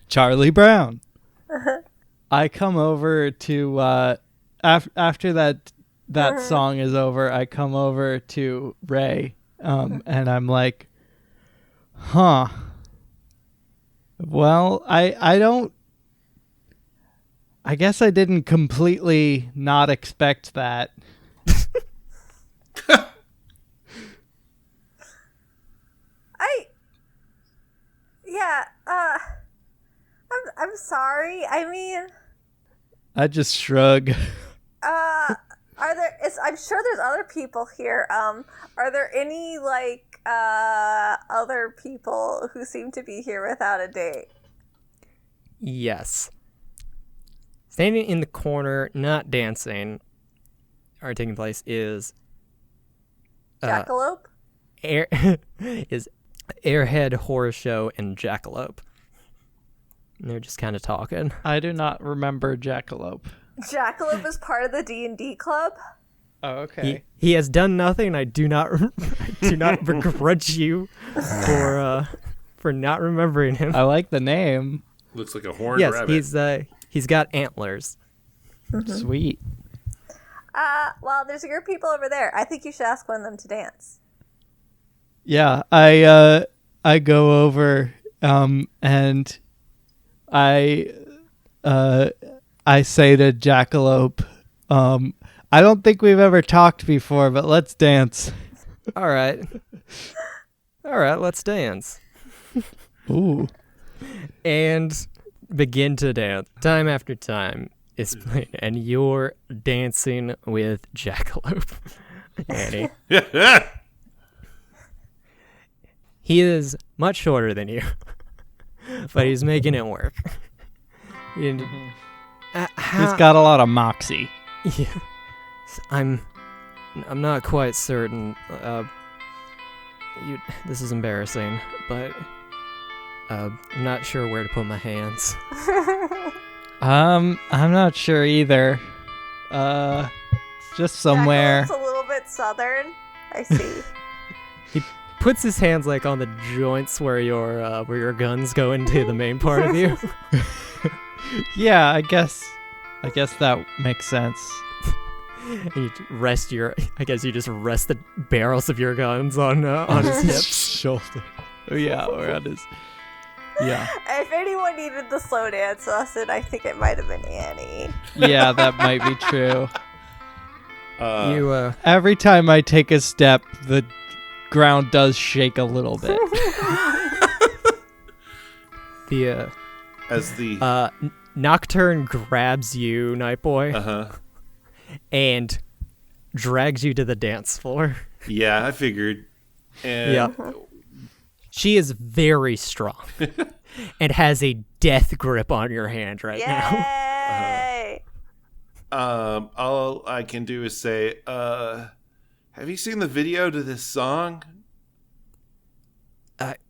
Charlie Brown. I come over to after that song is over. I come over to Ray, and I'm like, "Huh. Well, I don't. I guess I didn't completely not expect that." I'm sorry. I mean, I just shrug. I'm sure there's other people here. Are there any other people who seem to be here without a date? Yes. Standing in the corner, not dancing, or taking place is Jackalope? is Airhead, Horror Show, and Jackalope. And they're just kind of talking. I do not remember Jackalope. Jackalope is part of the D&D club? Oh, okay. He has done nothing. I do not begrudge you for not remembering him. I like the name. Looks like a horned rabbit. Yes, he's got antlers. Mm-hmm. Sweet. Well, there's a group of people over there. I think you should ask one of them to dance. Yeah, I go over and I say to Jackalope, I don't think we've ever talked before, but let's dance. All right, let's dance. Ooh. And begin to dance. Time after time is playing, and you're dancing with Jackalope, Annie. He is much shorter than you, but he's making it work. He's got a lot of moxie. Yeah, I'm not quite certain. This is embarrassing, but I'm not sure where to put my hands. I'm not sure either. Just somewhere. Jackalopes a little bit southern. I see. He puts his hands like on the joints where your guns go into the main part of you. Yeah, I guess that makes sense. And you you just rest the barrels of your guns on his hips. Shoulder. Oh yeah, or on his. Yeah. If anyone needed the slow dance lesson, I think it might have been Annie. Yeah, that might be true. Every time I take a step, the ground does shake a little bit. Nocturne grabs you, Nightboy, and drags you to the dance floor. Yeah, I figured. And yeah. She is very strong and has a death grip on your hand right now. All I can do is say, have you seen the video to this song?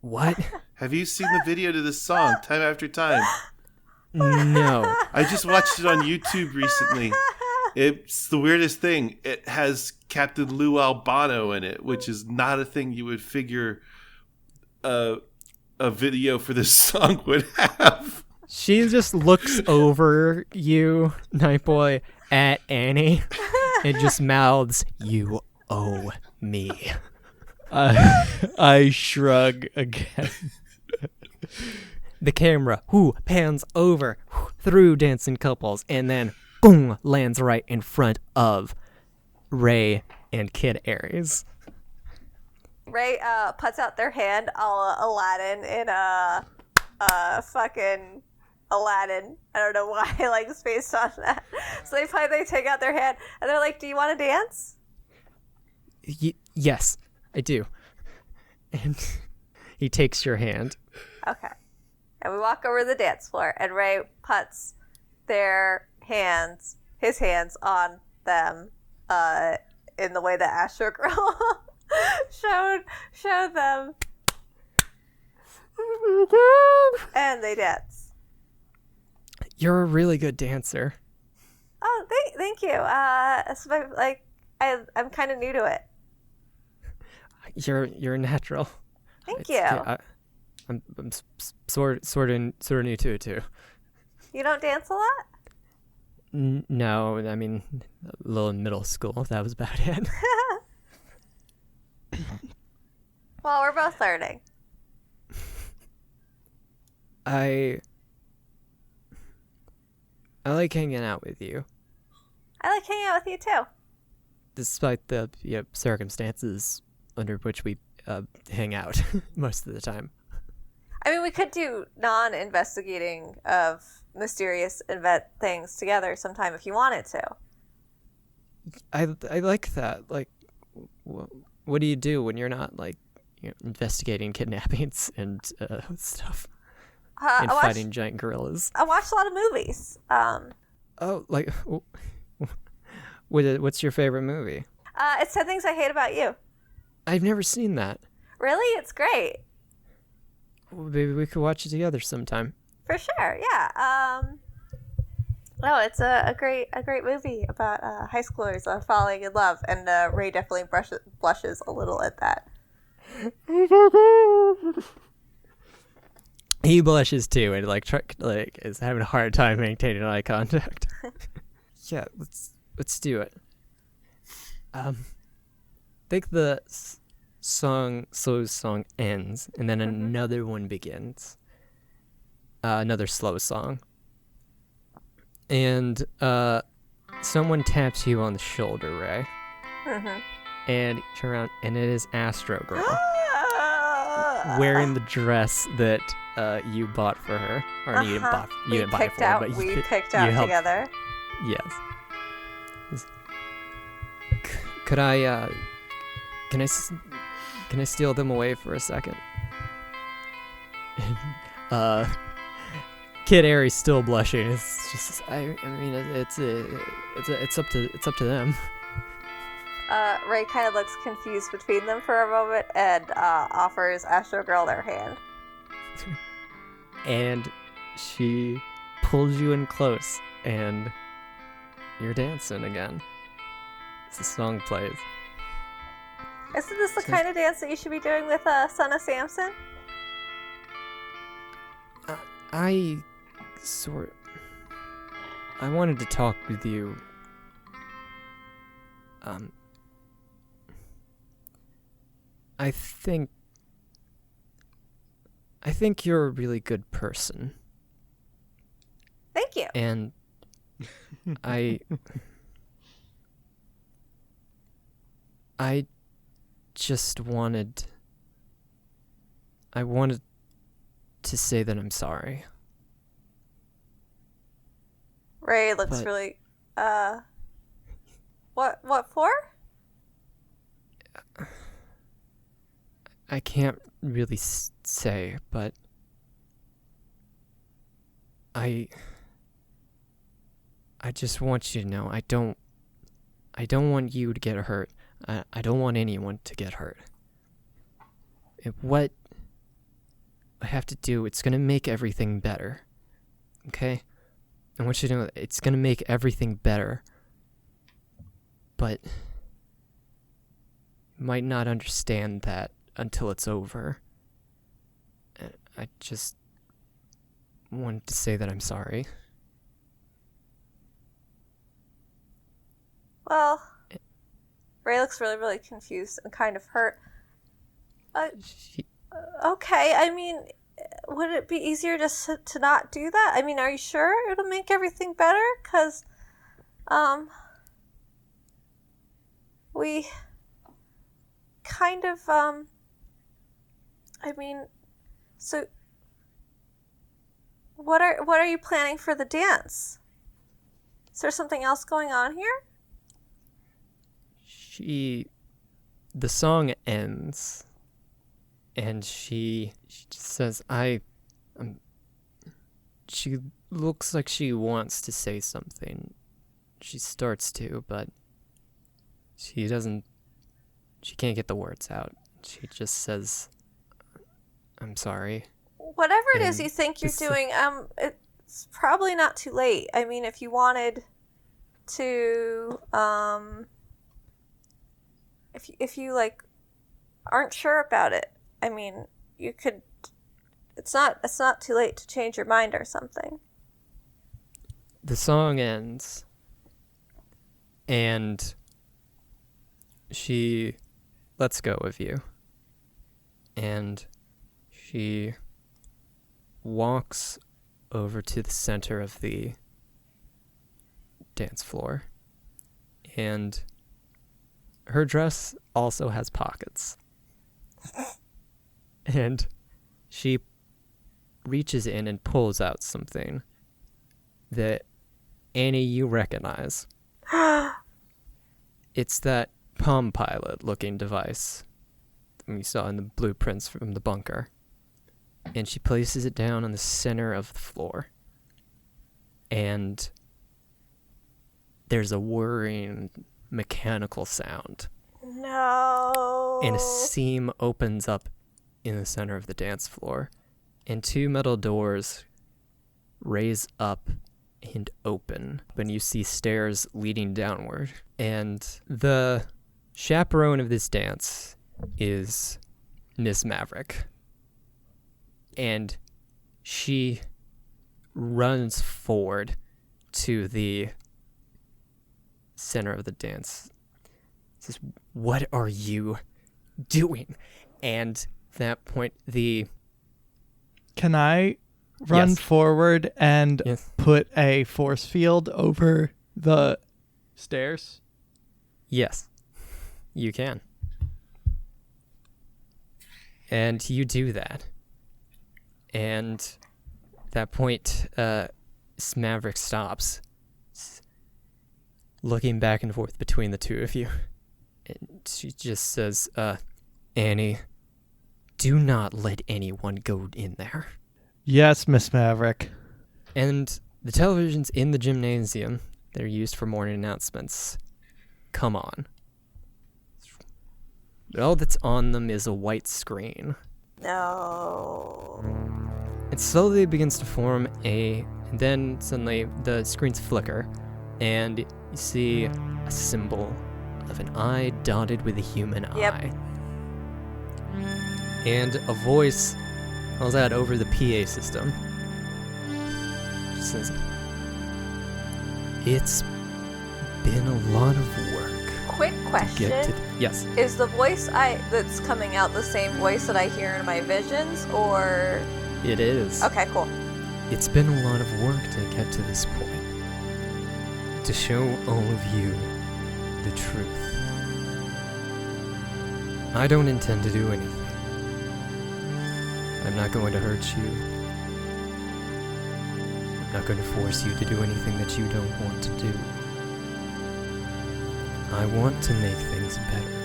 What? Have you seen the video to this song, Time After Time? No. I just watched it on YouTube recently. It's the weirdest thing. It has Captain Lou Albano in it, which is not a thing you would figure a video for this song would have. She just looks over you, Nightboy, at Annie, and just mouths, "You owe me." I shrug again. The camera pans over through dancing couples, and then boom, lands right in front of Ray and Kid Aries. Ray puts out their hand, a la Aladdin in fucking Aladdin. I don't know why, it's based on that. So they take out their hand, and they're like, "Do you want to dance?" Yes, I do. And he takes your hand. Okay. And we walk over to the dance floor, and Ray puts his hands on them, in the way that Astro Girl showed them. And they dance. You're a really good dancer. Oh, thank you. I'm kind of new to it. You're a natural. Thank It's okay. you. I'm sort of new to it too. You don't dance a lot? No, I mean a little in middle school. That was about it. Well, we're both learning. I like hanging out with you, I like hanging out with you too. despite the circumstances under which we hang out most of the time. I mean, we could do non-investigating of mysterious event things together sometime if you wanted to. I like that. Like, what do you do when you're not like investigating kidnappings and stuff and fighting giant gorillas? I watch a lot of movies. Oh, like, what's your favorite movie? It's 10 Things I Hate About You. I've never seen that. Really? It's great. Well, maybe we could watch it together sometime. For sure, yeah. No, it's a great movie about high schoolers falling in love, and Ray definitely blushes a little at that. He blushes too, and is having a hard time maintaining eye contact. Yeah, let's do it. Think the slow song ends, and then another one begins. Another slow song, and someone taps you on the shoulder, Ray, and you turn around, and it is Astro Girl. Wearing the dress that you bought for her, or you didn't buy it for her, but we picked out helped. together. Yes. Could I? Can I steal them away for a second? Kid Aries still blushing. It's just I mean it's up to them. Ray kind of looks confused between them for a moment and offers Astro Girl their hand. And she pulls you in close, and you're dancing again as the song plays. Isn't this the kind of dance that you should be doing with Son of Samson? I wanted to talk with you. I think you're a really good person. Thank you. And I just wanted to say that I'm sorry. Ray looks really what for? I can't really say, but I just want you to know I don't want you to get hurt. I don't want anyone to get hurt. What I have to do, it's going to make everything better. Okay? I want you to know it's going to make everything better. But you might not understand that until it's over. I just wanted to say that I'm sorry. Well, Ray looks really, really confused and kind of hurt. Okay, I mean, would it be easier just to not do that? I mean, are you sure it'll make everything better? Because, we kind of, I mean, so what are you planning for the dance? Is there something else going on here? The song ends, and she just says, she looks like she wants to say something. She starts to, but she can't get the words out. She just says, I'm sorry. Whatever it is you think you're doing, it's probably not too late. I mean, if you wanted to, if you like aren't sure about it, I mean, you could. It's not too late to change your mind or something. The song ends, and she lets go of you, and she walks over to the center of the dance floor, and her dress also has pockets. And she reaches in and pulls out something that, Annie, you recognize. It's that Palm Pilot looking device that we saw in the blueprints from the bunker. And she places it down on the center of the floor. And there's a whirring mechanical sound. No. And a seam opens up in the center of the dance floor. And two metal doors raise up and open. And you see stairs leading downward. And the chaperone of this dance is Miss Maverick. And she runs forward to the center of the dance. Says, "What are you doing?" And at that point, Can I run Yes. forward and Yes. put a force field over the stairs? Yes, you can. And you do that. And at that point, Maverick stops, looking back and forth between the two of you. And she just says, Annie, do not let anyone go in there. Yes, Miss Maverick. And the televisions in the gymnasium, they're used for morning announcements, come on. All that's on them is a white screen. No. It slowly begins to form and then suddenly the screens flicker, and you see a symbol of an eye dotted with a human Yep. eye. And a voice calls out over the PA system. She says, "It's been a lot of work Quick to question. get to..." Yes, Is the voice that's coming out the same voice that I hear in my visions, or... it is. Okay, cool. It's been a lot of work to get to this point. To show all of you the truth. I don't intend to do anything. I'm not going to hurt you. I'm not going to force you to do anything that you don't want to do. I want to make things better.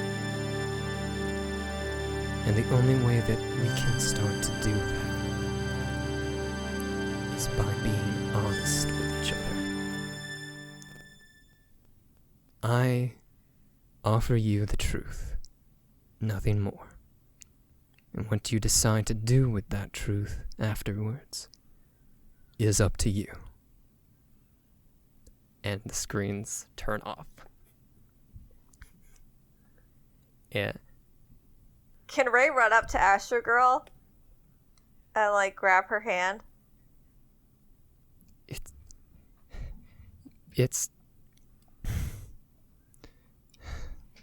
And the only way that we can start to do that is by being honest with each other. I offer you the truth, nothing more. And what you decide to do with that truth afterwards is up to you. And the screens turn off. Yeah. Can Ray run up to Astro Girl and, like, grab her hand? It's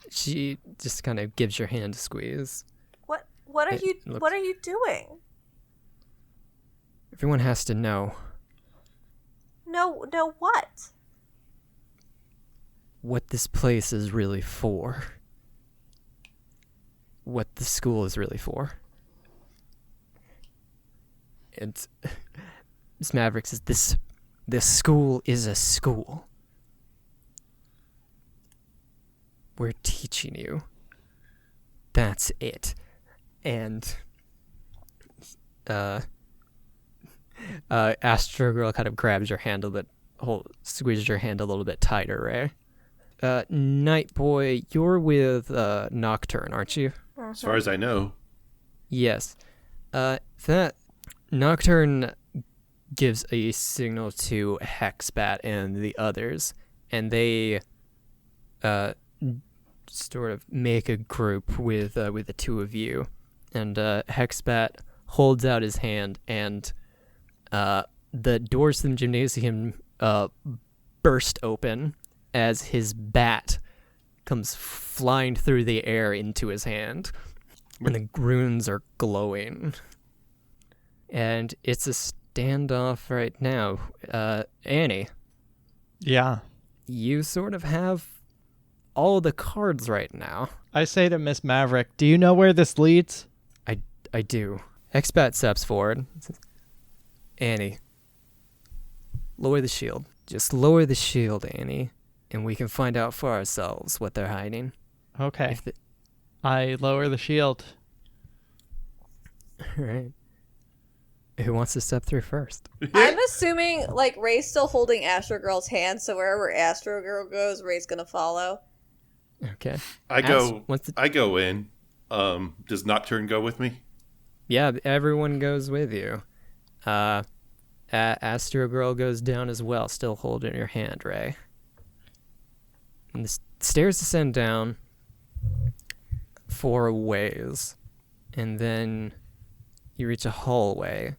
she just kind of gives your hand a squeeze. What are It you looks- What are you doing? Everyone has to know No, what? what this place is really for. What the school is really for. And Miss Maverick says, this school is a school. We're teaching you. That's it. And Astro Girl kind of grabs your hand a bit, squeezes your hand a little bit tighter, Ray. Night Boy, you're with Nocturne, aren't you? As far as I know. Yes. That Nocturne gives a signal to Hexbat and the others, and they sort of make a group with the two of you, and Hexbat holds out his hand, and the doors to the gymnasium burst open as his bat comes flying through the air into his hand, and the runes are glowing. And it's a standoff right now. Annie. Yeah. You sort of have all the cards right now. I say to Miss Maverick, do you know where this leads? I do. Expat steps forward and says, Annie, lower the shield. Just lower the shield, Annie, and we can find out for ourselves what they're hiding. Okay. I lower the shield. All right. Who wants to step through first? I'm assuming like Ray's still holding Astro Girl's hand, so wherever Astro Girl goes, Ray's gonna follow. Okay. I go in. Does Nocturne go with me? Yeah, everyone goes with you. Astro Girl goes down as well, still holding your hand, Ray. And the stairs descend down 4 ways, and then you reach a hallway.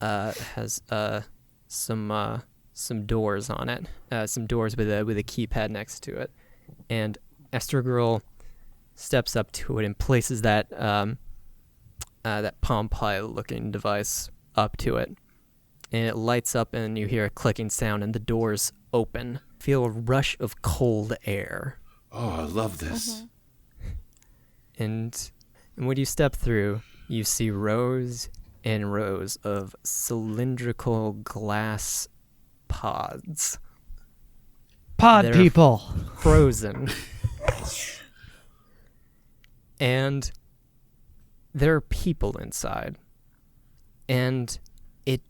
Has some doors on it, some doors with a keypad next to it, and Astro Girl steps up to it and places that that Palm Pilot looking device up to it, and it lights up, and you hear a clicking sound, and the doors open. Feel a rush of cold air. Oh, I love this. And when you step through, you see rows and rows of cylindrical glass pods. Pod They're people. Frozen. And there are people inside. And it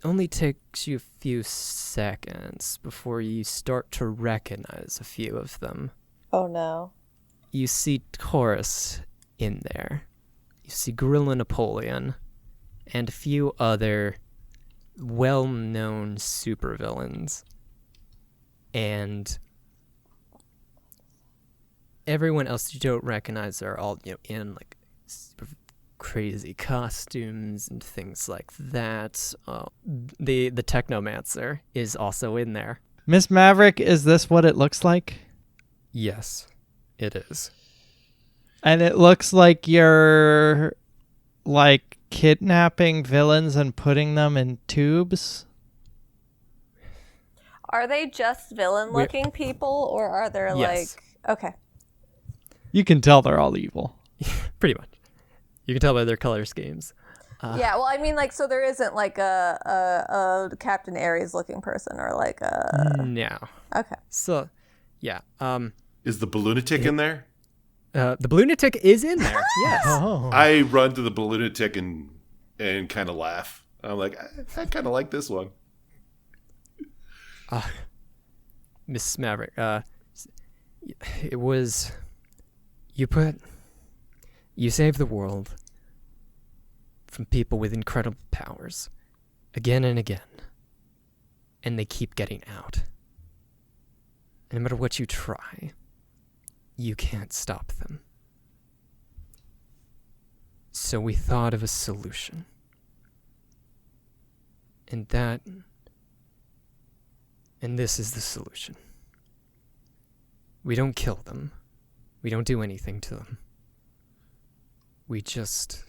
only takes you a few seconds before you start to recognize a few of them. Oh no. You see Taurus in there. You see Gorilla Napoleon and a few other well-known supervillains. And everyone else you don't recognize are all, in like super crazy costumes and things like that. The Technomancer is also in there. Miss Maverick, is this what it looks like? Yes, it is. And it looks like you're like kidnapping villains and putting them in tubes. Are they just villain-looking people, or are there Yes. Okay. You can tell they're all evil. Pretty much. You can tell by their color schemes. Yeah, well, I mean, like, so there isn't like a Captain Aries-looking person, or like a. No. Okay. So, yeah. Is the Balloonatic in there? The Balloonatic is in there. Yes. Oh. I run to the Balloonatic and kind of laugh. I'm like, I kind of like this one. Miss Maverick, it was you saved the world from people with incredible powers again and again, and they keep getting out. And no matter what you try, you can't stop them. So we thought of a solution. And this is the solution. We don't kill them. We don't do anything to them. We just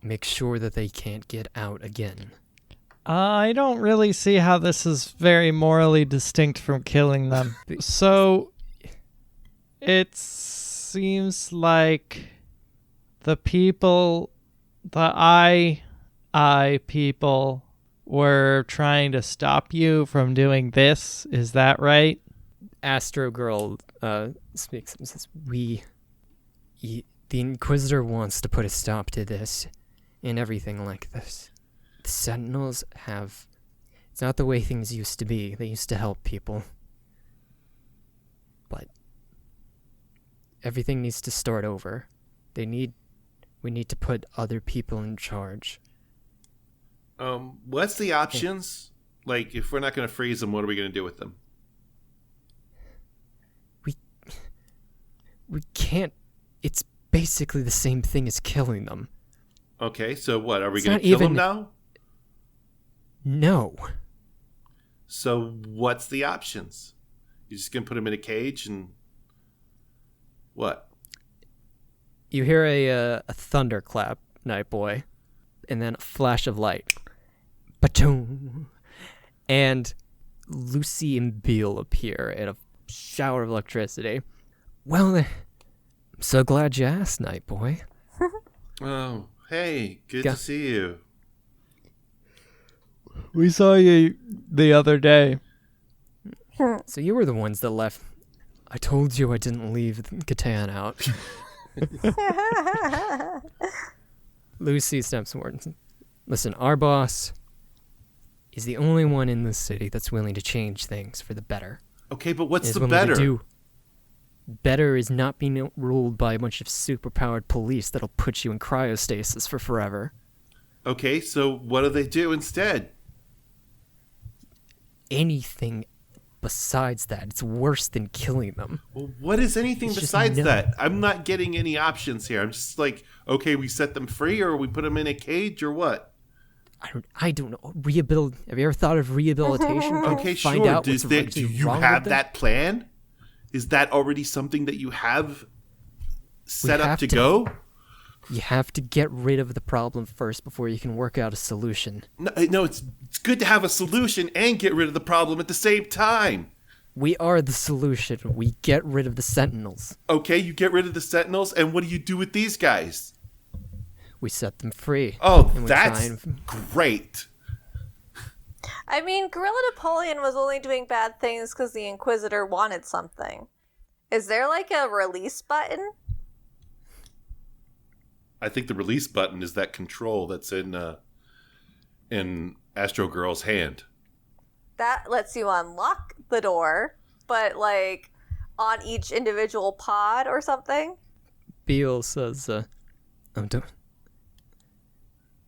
make sure that they can't get out again. I don't really see how this is very morally distinct from killing them. So it seems like the people, the I people were trying to stop you from doing this. Is that right? Astro Girl speaks and says, the Inquisitor wants to put a stop to this and everything like this. The Sentinels it's not the way things used to be. They used to help people. But everything needs to start over. We need to put other people in charge. What's the options? Like, if we're not going to freeze them, what are we going to do with them? we can't. It's basically the same thing as killing them. Okay, so what? Are we It's going not to kill even- them now? No. So what's the options? You're just going to put them in a cage and what? You hear a thunderclap, Night Boy, and then a flash of light. Ba-toom. And Lucy and Beale appear in a shower of electricity. Well, I'm so glad you asked, Night Boy. Oh, hey, good Go. to see you. We saw you the other day. So you were the ones that left. I told you I didn't leave Catan out. Lucy steps forward. Listen, our boss is the only one in this city that's willing to change things for the better. Okay, but what's Is the willing to better? do. Better is not being ruled by a bunch of superpowered police that'll put you in cryostasis for forever. Okay, so what do they do instead? Anything besides that, it's worse than killing them. Well, what is anything It's just besides no. that? I'm not getting any options here. I'm just like, okay, we set them free or we put them in a cage or what? I don't know. Have you ever thought of rehabilitation? Okay, Find sure. out what's Do actually you wrong have with them? that plan? Is that already something that you have set up have to to- go? You have to get rid of the problem first before you can work out a solution. No, it's good to have a solution and get rid of the problem at the same time. We are the solution. We get rid of the Sentinels. Okay, you get rid of the Sentinels, and what do you do with these guys? We set them free. Oh, and we that's try and- great. I mean, Gorilla Napoleon was only doing bad things because the Inquisitor wanted something. Is there like a release button? I think the release button is that control that's in Astro Girl's hand. That lets you unlock the door, but like on each individual pod or something? Beale says,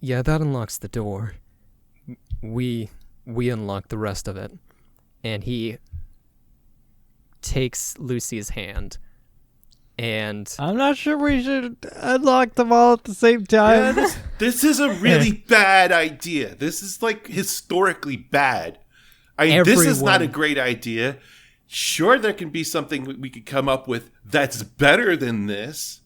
yeah, that unlocks the door. We unlock the rest of it. And he takes Lucy's hand and I'm not sure we should unlock them all at the same time. Yeah, this is a really bad idea. This is like historically bad. This is not a Everyone- great idea. Sure, there can be something we could come up with that's better than this,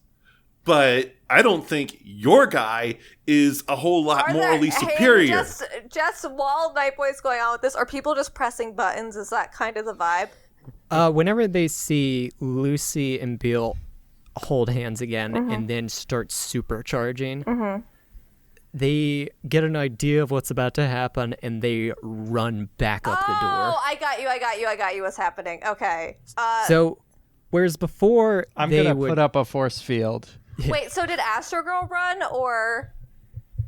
but I don't think your guy is a whole lot morally superior. Just while Night Boy's going on with this, are people just pressing buttons? Is that kind of the vibe? whenever they see Lucy and Beale hold hands again and then start supercharging, they get an idea of what's about to happen and they run back up the door. Oh, I got you. What's happening? Okay. So, whereas before I'm they gonna would put up a force field. Wait, so did Astro Girl run or?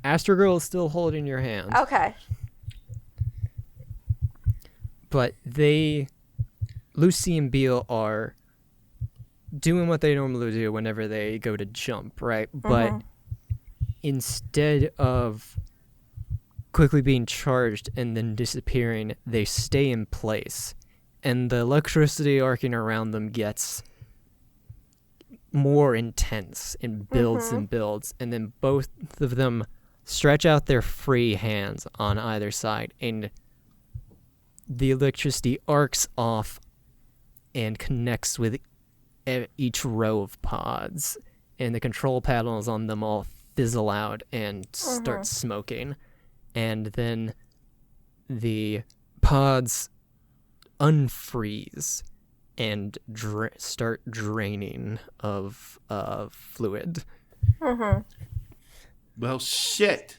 Astro Girl is still holding your hand, Okay. but Lucy and Beale are doing what they normally do whenever they go to jump, right? But instead of quickly being charged and then disappearing, they stay in place. And the electricity arcing around them gets more intense and builds and builds. And then both of them stretch out their free hands on either side. And the electricity arcs off and connects with each row of pods. And the control panels on them all fizzle out and start smoking. And then the pods unfreeze and start draining of fluid. Well, shit.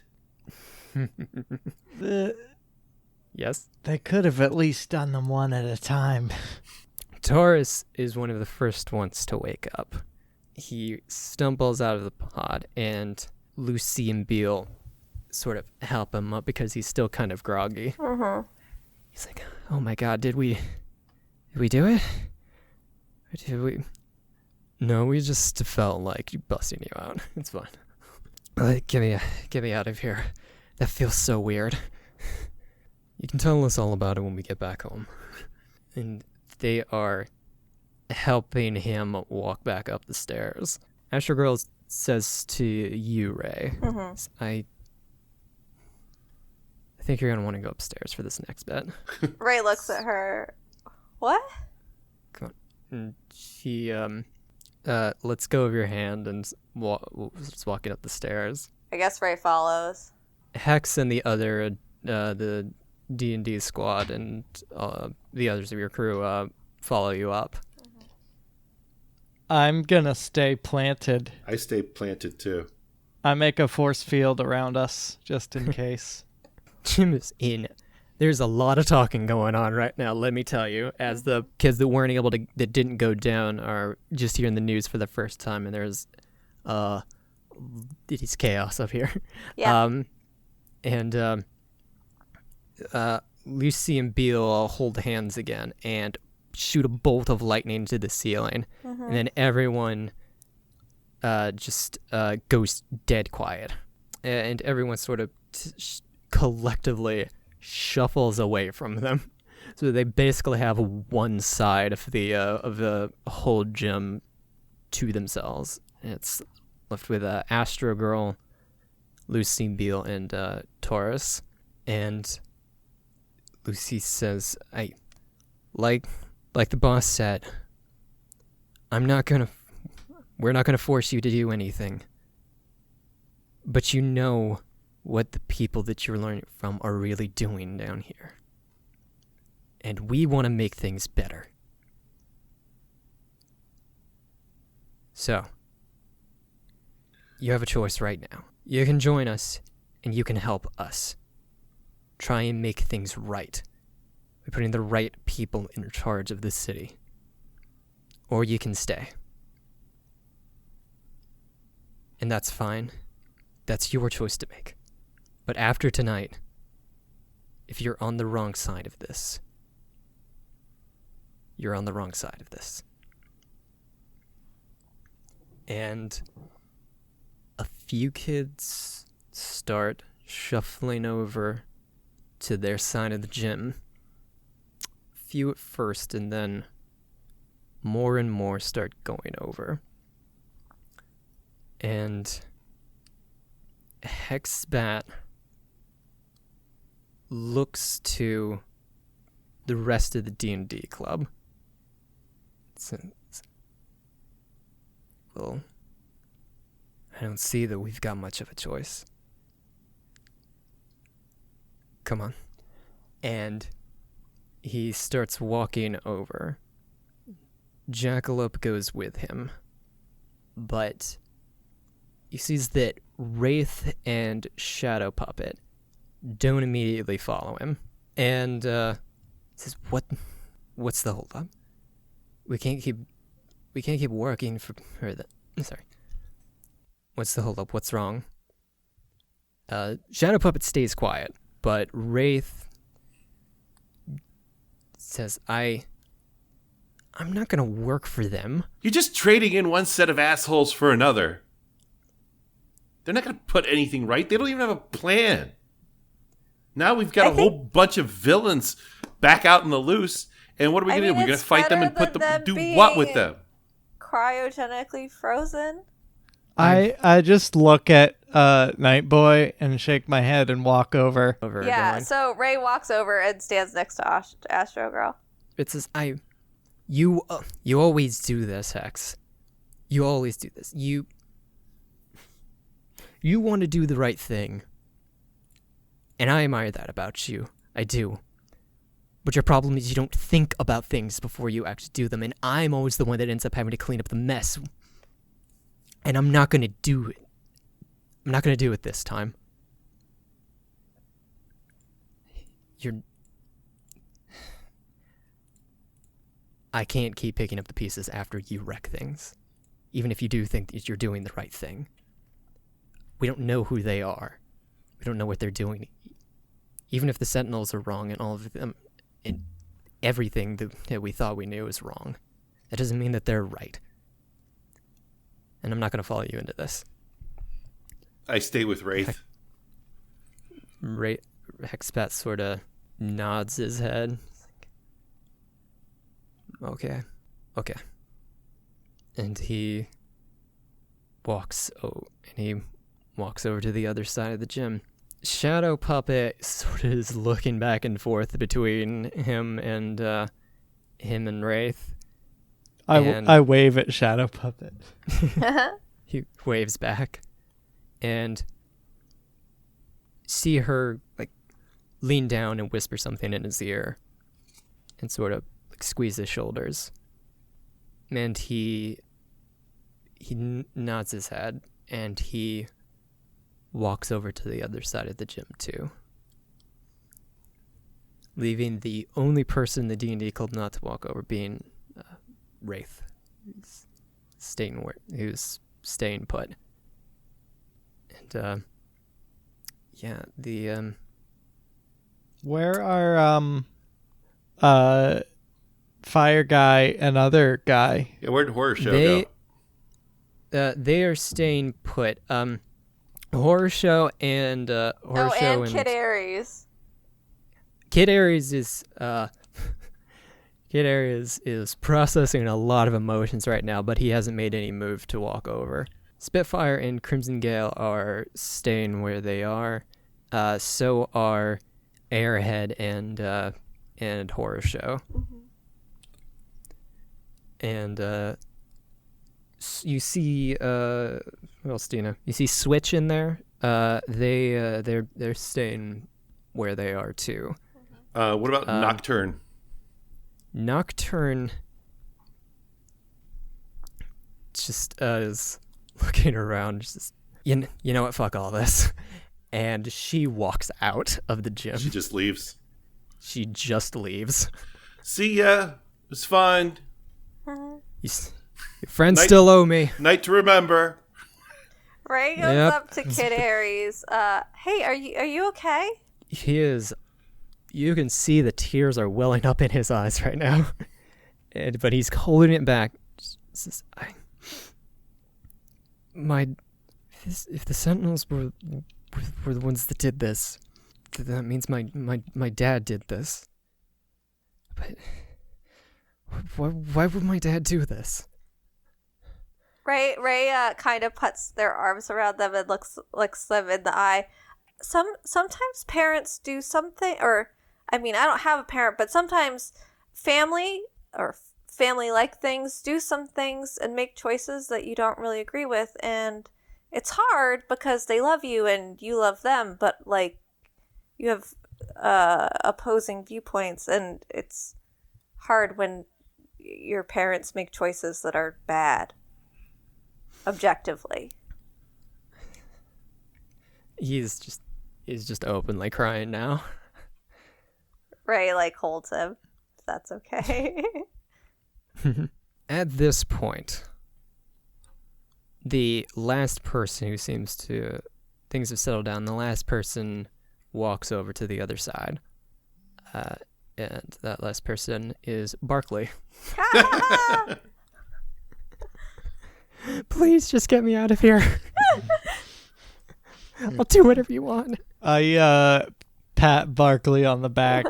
Yes? They could have at least done them one at a time. Taurus is one of the first ones to wake up. He stumbles out of the pod, and Lucy and Beale sort of help him up because he's still kind of groggy. He's like, "Oh my god, did we do it? Or did we? No, we just felt like busting you out. It's fine. Get me out of here. That feels so weird. You can tell us all about it when we get back home." And they are helping him walk back up the stairs. Astro Girl says to you, Ray, I think you're going to want to go upstairs for this next bit. Ray looks at her. What? Come on. And she lets go of your hand and starts walking up the stairs. I guess Ray follows. Hex and the other, the D&D squad and the others of your crew follow you up. I'm gonna stay planted. I stay planted too. I make a force field around us just in case. Jim is in. There's a lot of talking going on right now, let me tell you, as the kids that weren't able to, that didn't go down, are just hearing the news for the first time, and there's it's chaos up here. Yeah. Lucy and Beale hold hands again and shoot a bolt of lightning to the ceiling, and then everyone just goes dead quiet, and everyone sort of collectively shuffles away from them, so they basically have one side of the whole gym to themselves. And it's left with Astro Girl, Lucy, Beale, and Taurus. And Lucy says, "I like the boss said, we're not gonna force you to do anything. But you know what the people that you're learning from are really doing down here. And we want to make things better. So, you have a choice right now. You can join us, and you can help us try and make things right by putting the right people in charge of this city. Or you can stay. And that's fine. That's your choice to make. But after tonight, if you're on the wrong side of this, you're on the wrong side of this." And a few kids start shuffling over to their side of the gym. Few at first, and then more and more start going over. And Hexbat looks to the rest of the D&D club. Well, I don't see that we've got much of a choice. Come on. And he starts walking over. Jackalope goes with him. But he sees that Wraith and Shadow Puppet don't immediately follow him. And says, What's the holdup? We can't keep working for the... Sorry. What's the holdup? What's wrong? Shadow Puppet stays quiet, but Wraith says, I'm not gonna work for them. You're just trading in one set of assholes for another. They're not going to put anything right. They don't even have a plan. Now we've got a whole bunch of villains back out in the loose. And what are we going to do? We're going to fight them and put them, do what with them? Cryogenically frozen? I just look at Night Boy and shake my head and walk over. Yeah, going. so Ray walks over and stands next to Astro Girl. It says, you always do this, Hex. You always do this. You want to do the right thing. And I admire that about you. I do. But your problem is you don't think about things before you actually do them. And I'm always the one that ends up having to clean up the mess. And I'm not going to do it. I'm not going to do it this time. I can't keep picking up the pieces after you wreck things. Even if you do think that you're doing the right thing. We don't know who they are. We don't know what they're doing. Even if the Sentinels are wrong and all of them, and everything that we thought we knew is wrong, that doesn't mean that they're right. And I'm not going to follow you into this. I stay with Wraith. Hexpat sort of nods his head. Okay. and he walks over to the other side of the gym. Shadow Puppet sort of is looking back and forth between him and Wraith. I wave at Shadow Puppet. He waves back, and see her like lean down and whisper something in his ear, and sort of like squeeze his shoulders. And he nods his head, and he walks over to the other side of the gym too, leaving the only person in the D&D club not to walk over being Wraith, who's staying put. And where are Fire Guy and other guy? Yeah, where'd Horror Show go? They are staying put. Horror Show and Kid Aries. Kid Aries is Kid Aries is processing a lot of emotions right now, but he hasn't made any move to walk over. Spitfire and Crimson Gale are staying where they are. So are Airhead and Horror Show. Mm-hmm. And you see what else do you know? You see Switch in there. They're staying where they are too. What about Nocturne? Nocturne just is looking around, just you know what, fuck all this, and she walks out of the gym. She just leaves. She just leaves. See ya. It was fun. Your friends still owe me. Night to remember. Ray goes up to Kid Aries. Hey, are you okay? He is. You can see the tears are welling up in his eyes right now, but he's holding it back. Says, if the Sentinels were the ones that did this, that means my dad did this. But why would my dad do this? Ray kind of puts their arms around them and looks them in the eye. Sometimes parents do something, or I mean, I don't have a parent, but sometimes family or family-like things do some things and make choices that you don't really agree with, and it's hard because they love you and you love them, but like you have opposing viewpoints, and it's hard when your parents make choices that are bad objectively. He's just openly crying now. Ray holds him, if that's okay. At this point, the last person who seems to things have settled down, the last person walks over to the other side. And that last person is Barkley. Please just get me out of here. I'll do whatever you want. I pat Barkley on the back.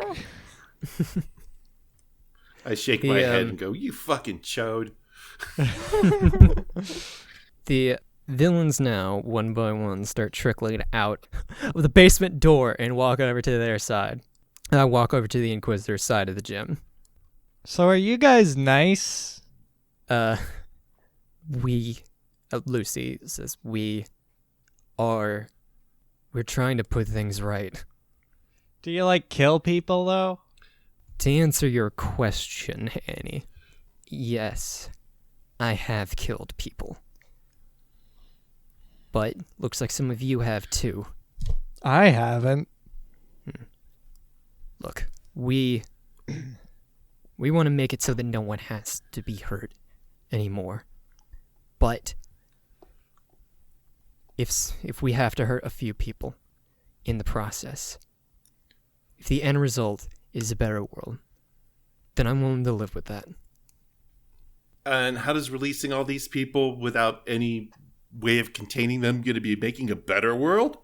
I shake my head and go, "You fucking chode." The villains now, one by one, start trickling out of the basement door and walk over to their side. I walk over to the Inquisitor's side of the gym. So are you guys nice? Lucy says, we're trying to put things right. Do you kill people though? To answer your question, Annie, yes, I have killed people. But looks like some of you have too. I haven't. Look, we want to make it so that no one has to be hurt anymore. But if we have to hurt a few people in the process, if the end result is a better world, then I'm willing to live with that. And how does releasing all these people without any way of containing them going to be making a better world?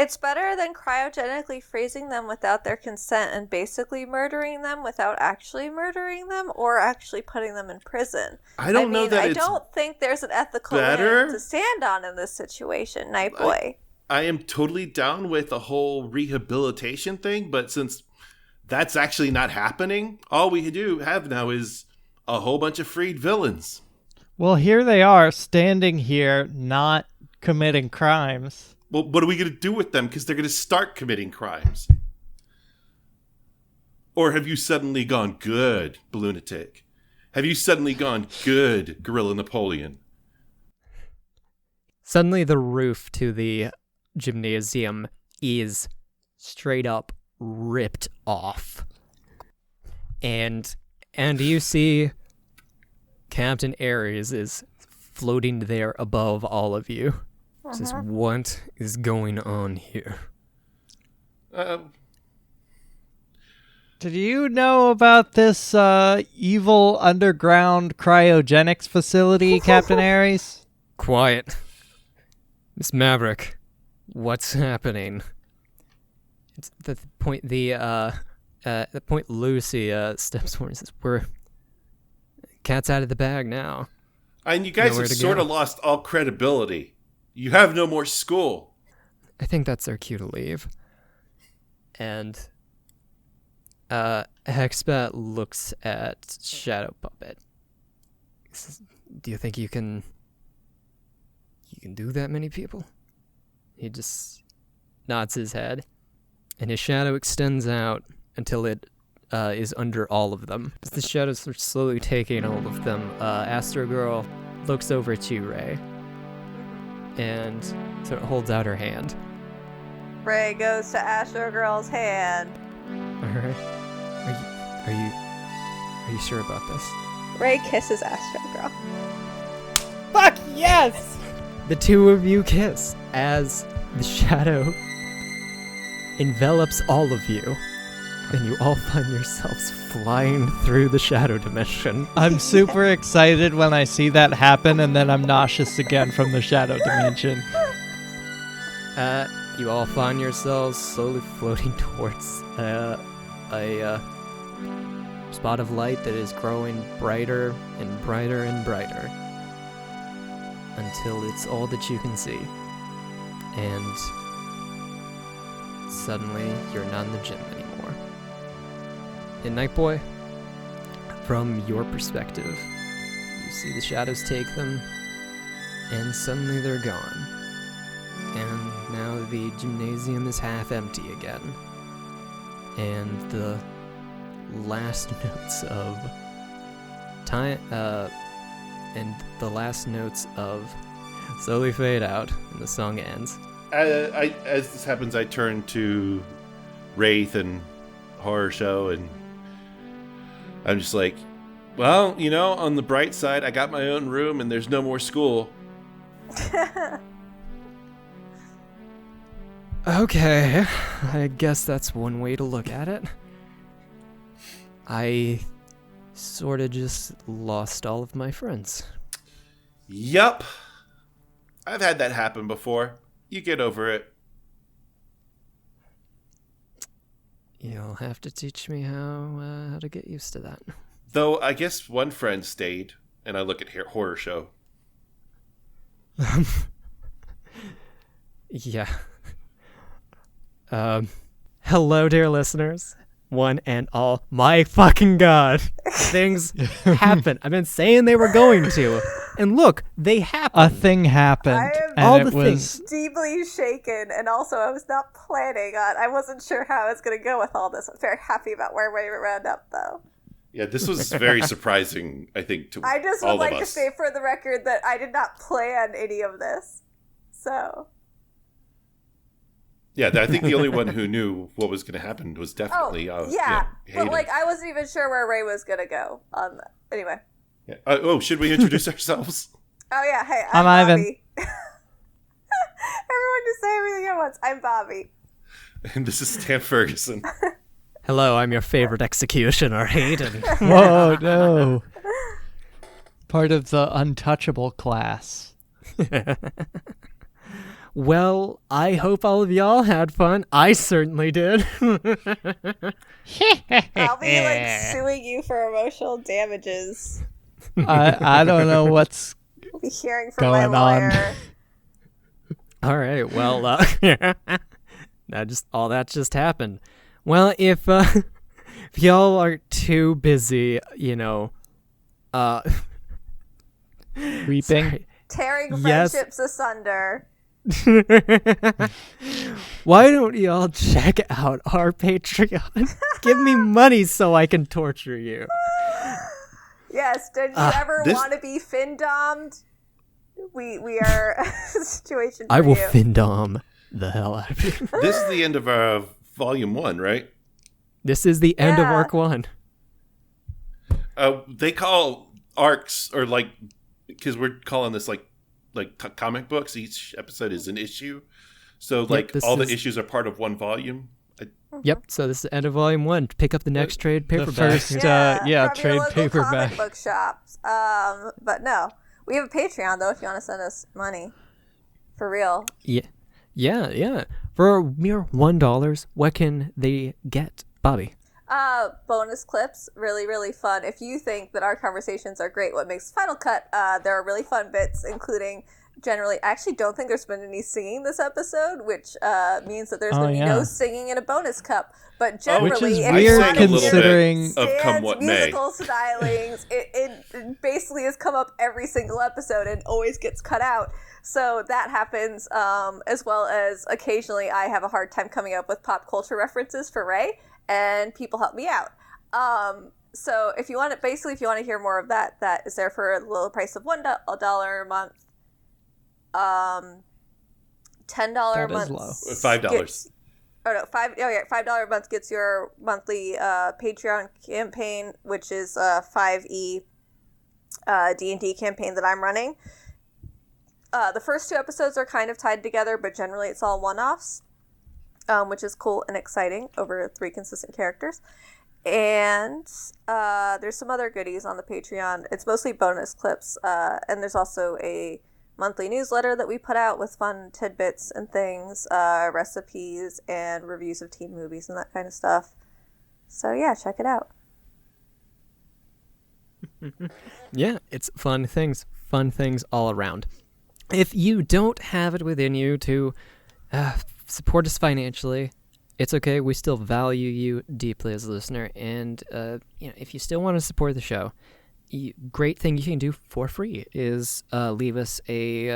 It's better than cryogenically freezing them without their consent and basically murdering them without actually murdering them or actually putting them in prison. I don't know that I it's don't think there's an ethical better line to stand on in this situation, Nightboy. I am totally down with the whole rehabilitation thing, but since that's actually not happening, all we have now is a whole bunch of freed villains. Well, here they are, standing here, not committing crimes. Well, what are we going to do with them? Because they're going to start committing crimes. Or have you suddenly gone good, Balloonatic? Have you suddenly gone good, Gorilla Napoleon? Suddenly the roof to the gymnasium is straight up ripped off. And you see Captain Ares is floating there above all of you. Says, what is going on here? Did you know about this evil underground cryogenics facility, Captain Ares? Quiet. Miss Maverick, what's happening? It's the point Lucy steps forward and says, cat's out of the bag now. And you guys have sort of lost all credibility. You have no more school. I think that's their cue to leave. And Hexbat looks at Shadow Puppet. He says, do you think you can do that many people? He just nods his head, and his shadow extends out until it is under all of them. As the shadows are slowly taking all of them, Astro Girl looks over to Ray and sort of holds out her hand. Ray goes to Astro Girl's hand. Alright. Are you sure about this? Ray kisses Astro Girl. Fuck yes! The two of you kiss as the shadow envelops all of you, and you all find yourselves flying through the shadow dimension. I'm super excited when I see that happen, and then I'm nauseous again from the shadow dimension. You all find yourselves slowly floating towards a spot of light that is growing brighter and brighter and brighter until it's all that you can see. And suddenly, you're not in the gym anymore. And Nightboy, from your perspective, you see the shadows take them, and suddenly they're gone. And now the gymnasium is half empty again. And the last notes of time, and the last notes of slowly fade out, and the song ends. As this happens, I turn to Wraith and Horror Show, and I'm just like, well, on the bright side, I got my own room, and there's no more school. Okay, I guess that's one way to look at it. I sort of just lost all of my friends. Yup. I've had that happen before. You get over it. You'll have to teach me how to get used to that. Though I guess one friend stayed, and I look at Horror Show. Yeah. Hello, dear listeners. One and all. My fucking God. Things happen. I've been saying they were going to. And look, they happened. A thing happened. I am and all it the was things. deeply shaken, and also I was not planning on. I wasn't sure how I was going to go with all this. I'm very happy about where we wound up, though. Yeah, this was very surprising, I think, to I just all would of like to us. say for the record that I did not plan any of this. So. Yeah, I think the only one who knew what was going to happen was definitely yeah. Hayden. But I wasn't even sure where Ray was going to go on that. Anyway. Yeah. Should we introduce ourselves? Oh, yeah. Hey, I'm Ivan. Bobby. Everyone just say everything at once. I'm Bobby. And this is Stan Ferguson. Hello, I'm your favorite executioner, Hayden. Whoa, no. Part of the untouchable class. Well, I hope all of y'all had fun. I certainly did. I'll be like suing you for emotional damages. I don't know what's I'll be hearing from my going on. lawyer. All right. Well, that just happened. Well, if y'all are too busy, weeping. sorry. Tearing Yes. friendships asunder. Why don't y'all check out our Patreon? Give me money so I can torture you. Yes, did you ever this- want to be fin-dommed? We are a situation for I will you. findom the hell out of you. This is the end of our volume 1, right? This is the end of Yeah. arc 1. They call arcs, or like, because we're calling this like comic books. Each episode is an issue, so like this all the is- issues are part of one volume. Yep. So this is the end of volume 1. Pick up the next trade The paperback. first, from trade your local paperback. comic book shops. But no, we have a Patreon though. If you want to send us money, for real. Yeah. For a mere $1, what can they get, Bobby? Bonus clips, really, really fun. If you think that our conversations are great, what makes Final Cut, there are really fun bits, including generally, I actually don't think there's been any singing this episode, which means that there's going to be no singing in a bonus cup. But generally, Which is if weird you want to hear considering of Come Stan's What May. musical stylings, it basically has come up every single episode and always gets cut out. So that happens, as well as occasionally I have a hard time coming up with pop culture references for Ray, and people help me out. So if you want to hear more of that, that is there for a little price of $1 a month. $10 That a is month. low. $5. $5 a month gets your monthly Patreon campaign, which is a 5e D&D campaign that I'm running. The first 2 episodes are kind of tied together, but generally it's all one-offs, which is cool and exciting over 3 consistent characters. And there's some other goodies on the Patreon. It's mostly bonus clips, and there's also a monthly newsletter that we put out with fun tidbits and things, recipes and reviews of teen movies and that kind of stuff. So yeah, check it out. Yeah, it's fun things all around. If you don't have it within you to support us financially, it's okay. We still value you deeply as a listener, and if you still want to support the show, great thing you can do for free is leave us a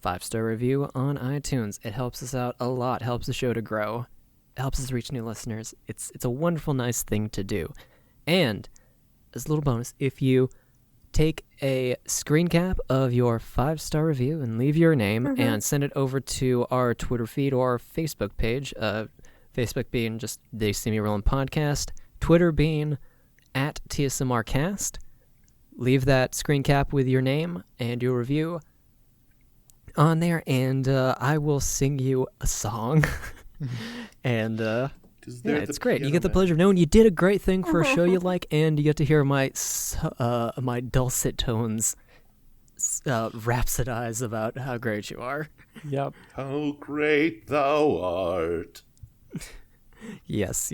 5-star review on iTunes. It helps us out a lot. Helps the show to grow. Helps us reach new listeners. It's a wonderful, nice thing to do. And as a little bonus, if you take a screen cap of your 5-star review and leave your name and send it over to our Twitter feed or our Facebook page, Facebook being just They See Me Rollin' Podcast, Twitter being at TSMR Cast. Leave that screen cap with your name and your review on there, and I will sing you a song. And it's great. You get the pleasure of knowing you did a great thing for a show you like, and you get to hear my dulcet tones rhapsodize about how great you are. Yep. How great thou art. Yes.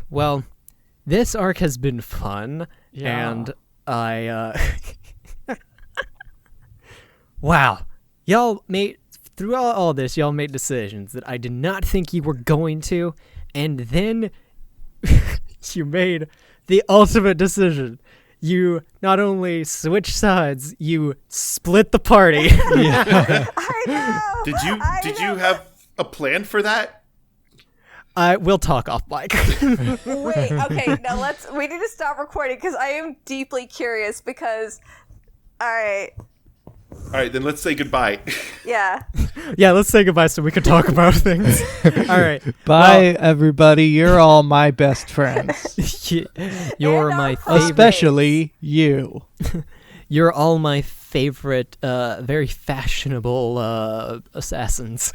Well, this arc has been fun, and I wow. Y'all made throughout all this, y'all made decisions that I did not think you were going to, and then you made the ultimate decision. You not only switched sides, you split the party. I know. Did you have a plan for that? We'll talk off mic. Wait, okay, now we need to stop recording because I am deeply curious because, all right, Then let's say goodbye. yeah. Yeah, let's say goodbye so we can talk about things. All right. Bye, everybody. You're all my best friends. You're And my our favorite. Especially you. You're all my favorite, very fashionable assassins.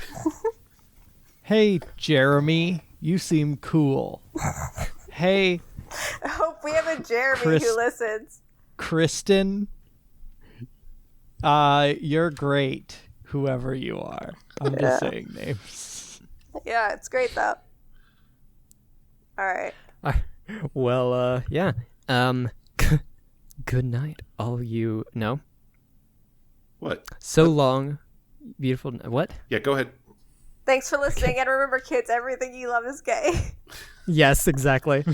Hey, Jeremy, you seem cool. Hey, I hope we have a Jeremy Chris- who listens. Kristen, you're great. whoever you are. I'm just saying names. Yeah, it's great though. All right. Well, yeah. Good night, all you. No. What? So long, beautiful. What? Yeah, go ahead. Thanks for listening, and remember, kids, everything you love is gay. Yes, exactly.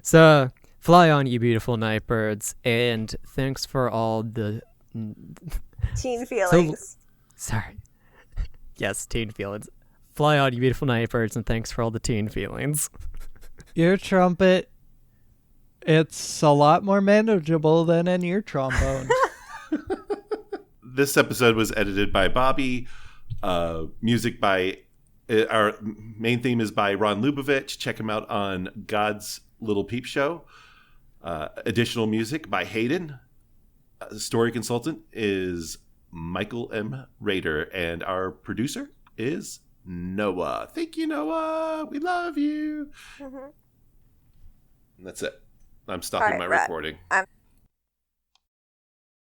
So, fly on, you beautiful night birds, and thanks for all the Teen feelings. sorry. Yes, teen feelings. Fly on, you beautiful night birds, and thanks for all the teen feelings. Ear trumpet, it's a lot more manageable than an ear trombone. This episode was edited by Bobby. Music by our main theme is by Ron Lubavitch. Check him out on God's Little Peep Show. Additional music by Hayden. Story consultant is Michael M. Rader, and our producer is Noah. Thank you, Noah. We love you. Mm-hmm. And that's it. I'm stopping my recording.